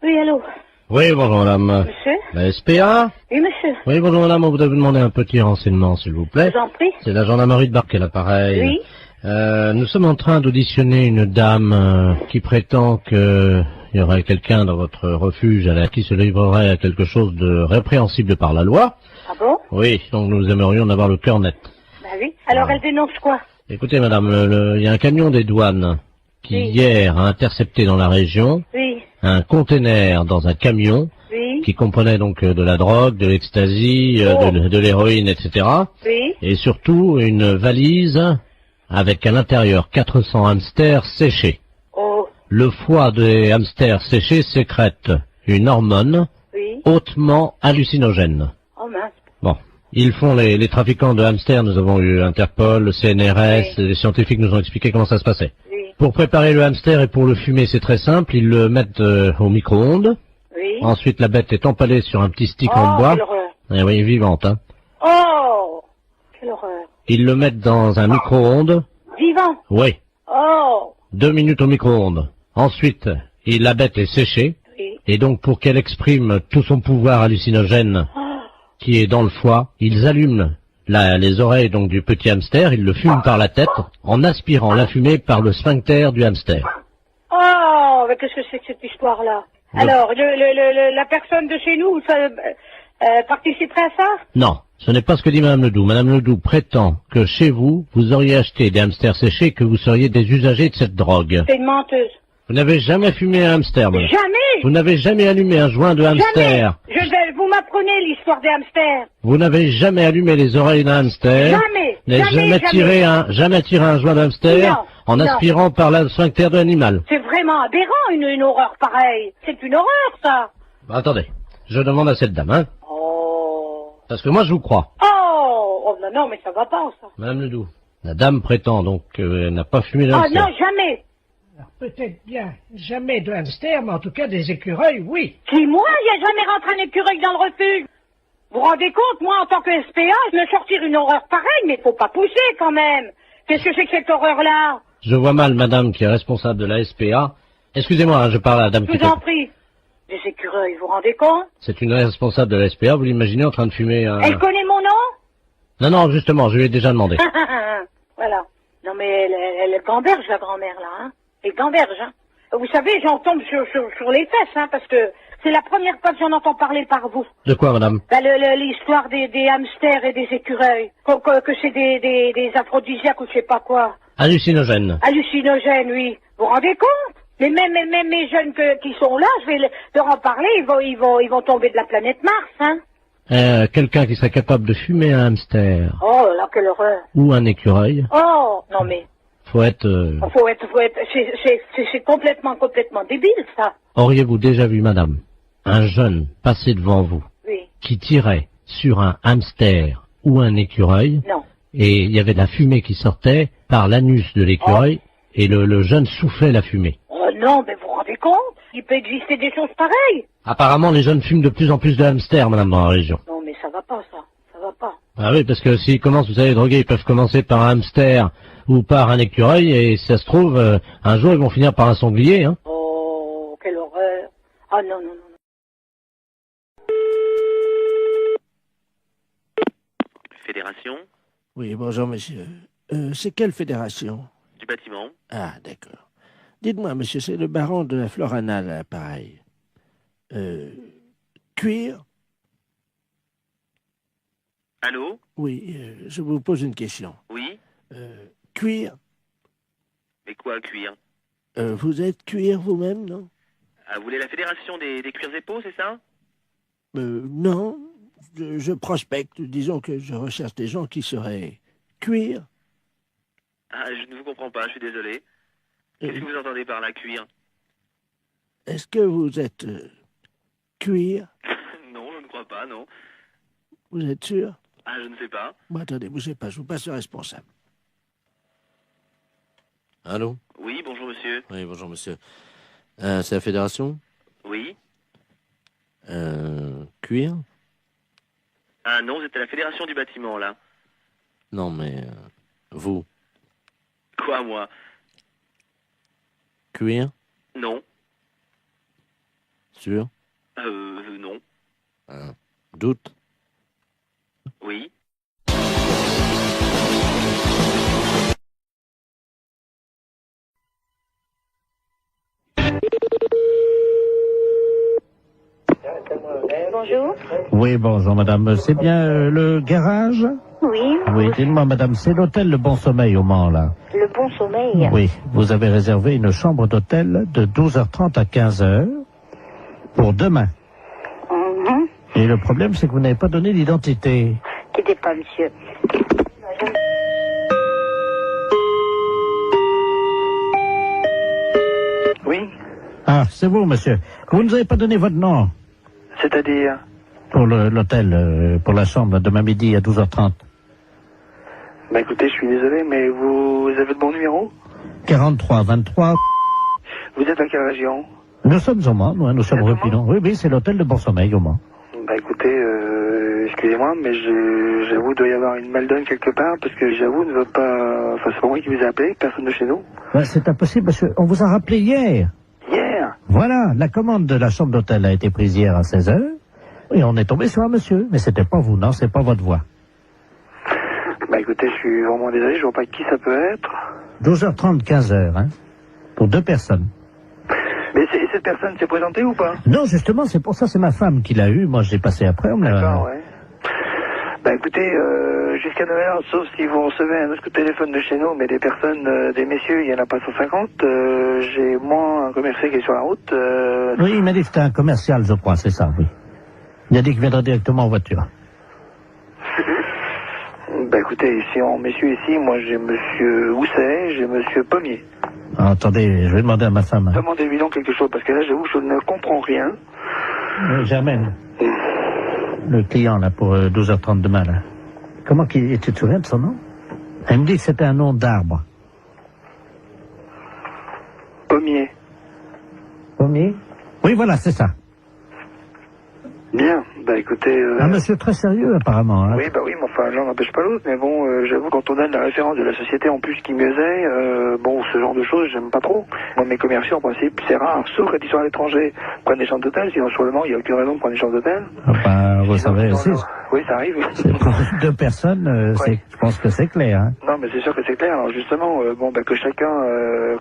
Oui, allô? Oui, bonjour madame. Monsieur? La SPA? Oui, monsieur. Oui, bonjour madame, on voudrait vous demander un petit renseignement, s'il vous plaît. Je vous en prie. C'est la gendarmerie de Barquet, l'appareil. Oui. Nous sommes en train d'auditionner une dame qui prétend que il y aurait quelqu'un dans votre refuge à qui se livrerait à quelque chose de répréhensible par la loi. Ah bon? Oui, donc nous aimerions en avoir le cœur net. Bah oui. Alors, elle dénonce quoi? Écoutez madame, il y a un camion des douanes qui Oui. hier a intercepté dans la région Oui. un conteneur dans un camion Oui. qui comprenait donc de la drogue, de l'ecstasy, de l'héroïne, etc. Oui. Et surtout une valise avec à l'intérieur 400 hamsters séchés. Oh. Le foie des hamsters séchés sécrète une hormone Oui. hautement hallucinogène. Oh mince. Bon, ils font les trafiquants de hamsters, nous avons eu Interpol, le CNRS, les scientifiques nous ont expliqué comment ça se passait. Oui. Pour préparer le hamster et pour le fumer, c'est très simple, ils le mettent au micro-ondes. Oui. Ensuite, la bête est empalée sur un petit stick Oh, en bois. quelle horreur. Eh oui, vivante, hein. Oh! Quelle horreur. Ils le mettent dans un micro-ondes. Vivant. Oui. Oh! 2 minutes au micro-ondes. Ensuite, la bête est séchée. Oui. Et donc, pour qu'elle exprime tout son pouvoir hallucinogène qui est dans le foie, ils allument les oreilles donc du petit hamster, ils le fument par la tête en aspirant la fumée par le sphincter du hamster. Oh! Mais qu'est-ce que c'est que cette histoire-là? Alors, la personne de chez nous, ça, participerait à ça? Non, ce n'est pas ce que dit Madame Ledoux. Madame Ledoux prétend que chez vous, vous auriez acheté des hamsters séchés et que vous seriez des usagers de cette drogue. C'est une menteuse. Vous n'avez jamais fumé un hamster, madame. Jamais! Vous n'avez jamais allumé un joint de hamster. Jamais! Vous m'apprenez l'histoire des hamsters. Vous n'avez jamais allumé les oreilles d'un hamster. Jamais! Jamais tiré un joint de hamster Non, en non. aspirant par le sphincter de l'animal. C'est vraiment aberrant, une horreur pareille. C'est une horreur, ça. Bah, attendez, je demande à cette dame, hein. Oh. Parce que moi, je vous crois. Oh, non, non, mais ça va pas, ça. Madame Ledoux, la dame prétend donc qu'elle n'a pas fumé le Ah hamster. non, jamais. Peut-être bien jamais de hamster, mais en tout cas des écureuils, oui. Qui, moi, il n'y a jamais rentré un écureuil dans le refuge. Vous vous rendez compte, moi, en tant que SPA, je me sortir une horreur pareille, mais faut pas pousser, quand même. Qu'est-ce que c'est que cette horreur-là? Je vois mal madame qui est responsable de la SPA. Excusez-moi, hein, je parle à la dame Je qui vous en prie. Des écureuils, vous vous rendez compte? C'est une responsable de la SPA, vous l'imaginez en train de fumer un... Elle connaît mon nom? Non, non, justement, je lui ai déjà demandé. Voilà. Non, mais elle gamberge, la grand-mère, là, hein. Elle gamberge, hein. Vous savez, j'en tombe sur les fesses, hein, parce que c'est la première fois que j'en entends parler par vous. De quoi, madame? Ben, l'histoire des hamsters et des écureuils. Que c'est des aphrodisiaques ou je sais pas quoi. Hallucinogène. Hallucinogènes, oui. Vous vous rendez compte? Mais même mes jeunes qui sont là, je vais leur en parler, ils vont tomber de la planète Mars, hein. Quelqu'un qui serait capable de fumer un hamster Oh là, quelle horreur. ou un écureuil, Oh, non mais, faut être... c'est complètement débile, ça. Auriez-vous déjà vu, madame, un jeune passer devant vous Oui. qui tirait sur un hamster ou un écureuil Non. et il y avait de la fumée qui sortait par l'anus de l'écureuil et le jeune soufflait la fumée? Oh non, mais vous vous rendez compte? Il peut exister des choses pareilles. Apparemment, les jeunes fument de plus en plus de hamsters, madame, dans la région. Non, mais ça va pas, ça. Ça va pas. Ah oui, parce que s'ils commencent, vous savez, droguer, ils peuvent commencer par un hamster ou par un écureuil, et si ça se trouve, un jour, ils vont finir par un sanglier, hein. Oh, quelle horreur. Ah non, non, non. Fédération Oui, bonjour, monsieur. C'est quelle fédération? du bâtiment. Ah, d'accord. Dites-moi, monsieur, c'est le baron de la Floranale, à l'appareil. Cuir? Allô? Oui, je vous pose une question. Oui? Cuir? Mais quoi, cuir? Vous êtes cuir vous-même, non? Ah, vous voulez la fédération des cuirs et peaux, c'est ça? Non. Je prospecte. Disons que je recherche des gens qui seraient cuir. Ah, je ne vous comprends pas, je suis désolé. Qu'est-ce que vous entendez par la cuir? Est-ce que vous êtes cuir? Non, je ne crois pas, non. Vous êtes sûr? Ah, je ne sais pas. Bon, attendez, bougez pas, je vous passe le responsable. Allô? Oui, bonjour monsieur. Oui, bonjour monsieur. C'est la fédération? Oui. Cuir? Ah non, c'était la fédération du bâtiment, là. Non, mais vous? Quoi, moi? Cuir? Non. Sûr? Non. Doute? Oui. Bonjour. Oui, bonjour madame. C'est bien le garage? Oui. Oui, dites-moi madame, c'est l'hôtel Le Bon Sommeil au Mans, là. Le Bon Sommeil. Oui, vous avez réservé une chambre d'hôtel de 12h30 à 15h pour demain. Mhm. Et le problème, c'est que vous n'avez pas donné l'identité. Quittez pas, monsieur. Oui. Ah, c'est vous, monsieur. Vous ne nous avez pas donné votre nom C'est-à-dire? pour l'hôtel, pour la chambre, demain midi à 12h30. Bah écoutez, je suis désolé, mais vous avez le bon numéro? 43 23. Vous êtes à quelle région? Nous sommes au Mans, nous sommes au Pilon. Oui, oui, c'est l'hôtel de Bon Sommeil au Mans. Bah écoutez, excusez-moi, mais j'avoue, il doit y avoir une maldonne quelque part, parce que j'avoue, ne veut pas... Enfin, c'est pas moi qui vous ai appelé, personne de chez nous. Ouais, c'est impossible, parce qu'on vous a rappelé hier. Hier? Voilà, la commande de la chambre d'hôtel a été prise hier à 16h. Et on est tombé sur un monsieur. Mais c'était pas vous, non, c'est pas votre voix. Bah écoutez, je suis vraiment désolé, je vois pas qui ça peut être. 12h30, 15h, hein. Pour 2 personnes. Mais cette personne s'est présentée ou pas? Non, justement, c'est pour ça, c'est ma femme qui l'a eu. Moi, je l'ai passé après, on me l'a... D'accord, ouais. Bah écoutez, jusqu'à 9h, sauf si vous recevez un autre coup de téléphone de chez nous, mais des personnes, des messieurs, il y en a pas 150. J'ai moi un commercial qui est sur la route. Oui, il m'a dit que c'était un commercial, je crois, c'est ça, oui. Il a dit qu'il viendrait directement en voiture. Bah écoutez, ici en messieurs ici, moi j'ai monsieur Housset, j'ai monsieur Pommier. Ah, attendez, je vais demander à ma femme. Hein. Demandez-lui donc quelque chose, parce que là j'avoue, je ne comprends rien. Germaine, le client là pour 12h30 demain là. Comment tu te souviens de son nom? Elle me dit que c'était un nom d'arbre. Pommier. Pommier? Oui, voilà, c'est ça. Bien, bah écoutez... Un monsieur très sérieux apparemment. Hein. Oui, bah oui, mais enfin, l'un n'empêche pas l'autre, mais bon, j'avoue, quand on donne la référence de la société en plus qui mieux est, bon, ce genre de choses, j'aime pas trop. Moi, mes commerciaux, en principe, c'est rare, sauf quand ils sont à l'étranger, prennent des chambres d'hôtel, sinon sur le Mans, il n'y a aucune raison de prendre des chambres d'hôtel. Enfin, vous savez, oui, ça arrive. C'est pour 2 personnes, je pense que c'est clair. Hein. Non, mais c'est sûr que c'est clair. Alors justement, bon, bah, que chacun,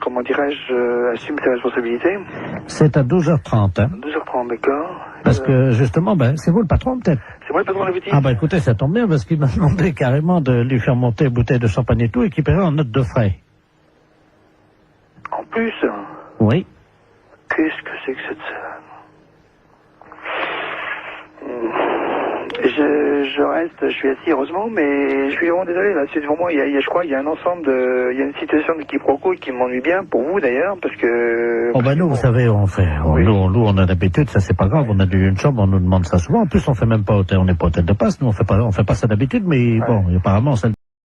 comment dirais-je, assume ses responsabilités. C'est à 12h30. Hein. 12h30, d'accord. Parce que justement, ben, c'est vous le patron peut-être? C'est moi le patron de la boutique. Ah bah écoutez, ça tombe bien parce qu'il m'a demandé carrément de lui faire monter une bouteille de champagne et tout et qu'il paierait en note de frais. En plus? Oui. Qu'est-ce que c'est que cette... Je reste, je suis assis heureusement, mais je suis vraiment désolé là. C'est vraiment, je crois, il y a un ensemble de, il y a une situation de quiproquo qui m'ennuie bien pour vous d'ailleurs, parce que. Oh ben nous, vous savez, on fait, nous on a l'habitude, ça c'est pas grave, on a une chambre, on nous demande ça souvent. En plus, on fait même pas hôtel, on n'est pas hôtel de passe, nous on fait pas ça d'habitude, mais bon, apparemment ça.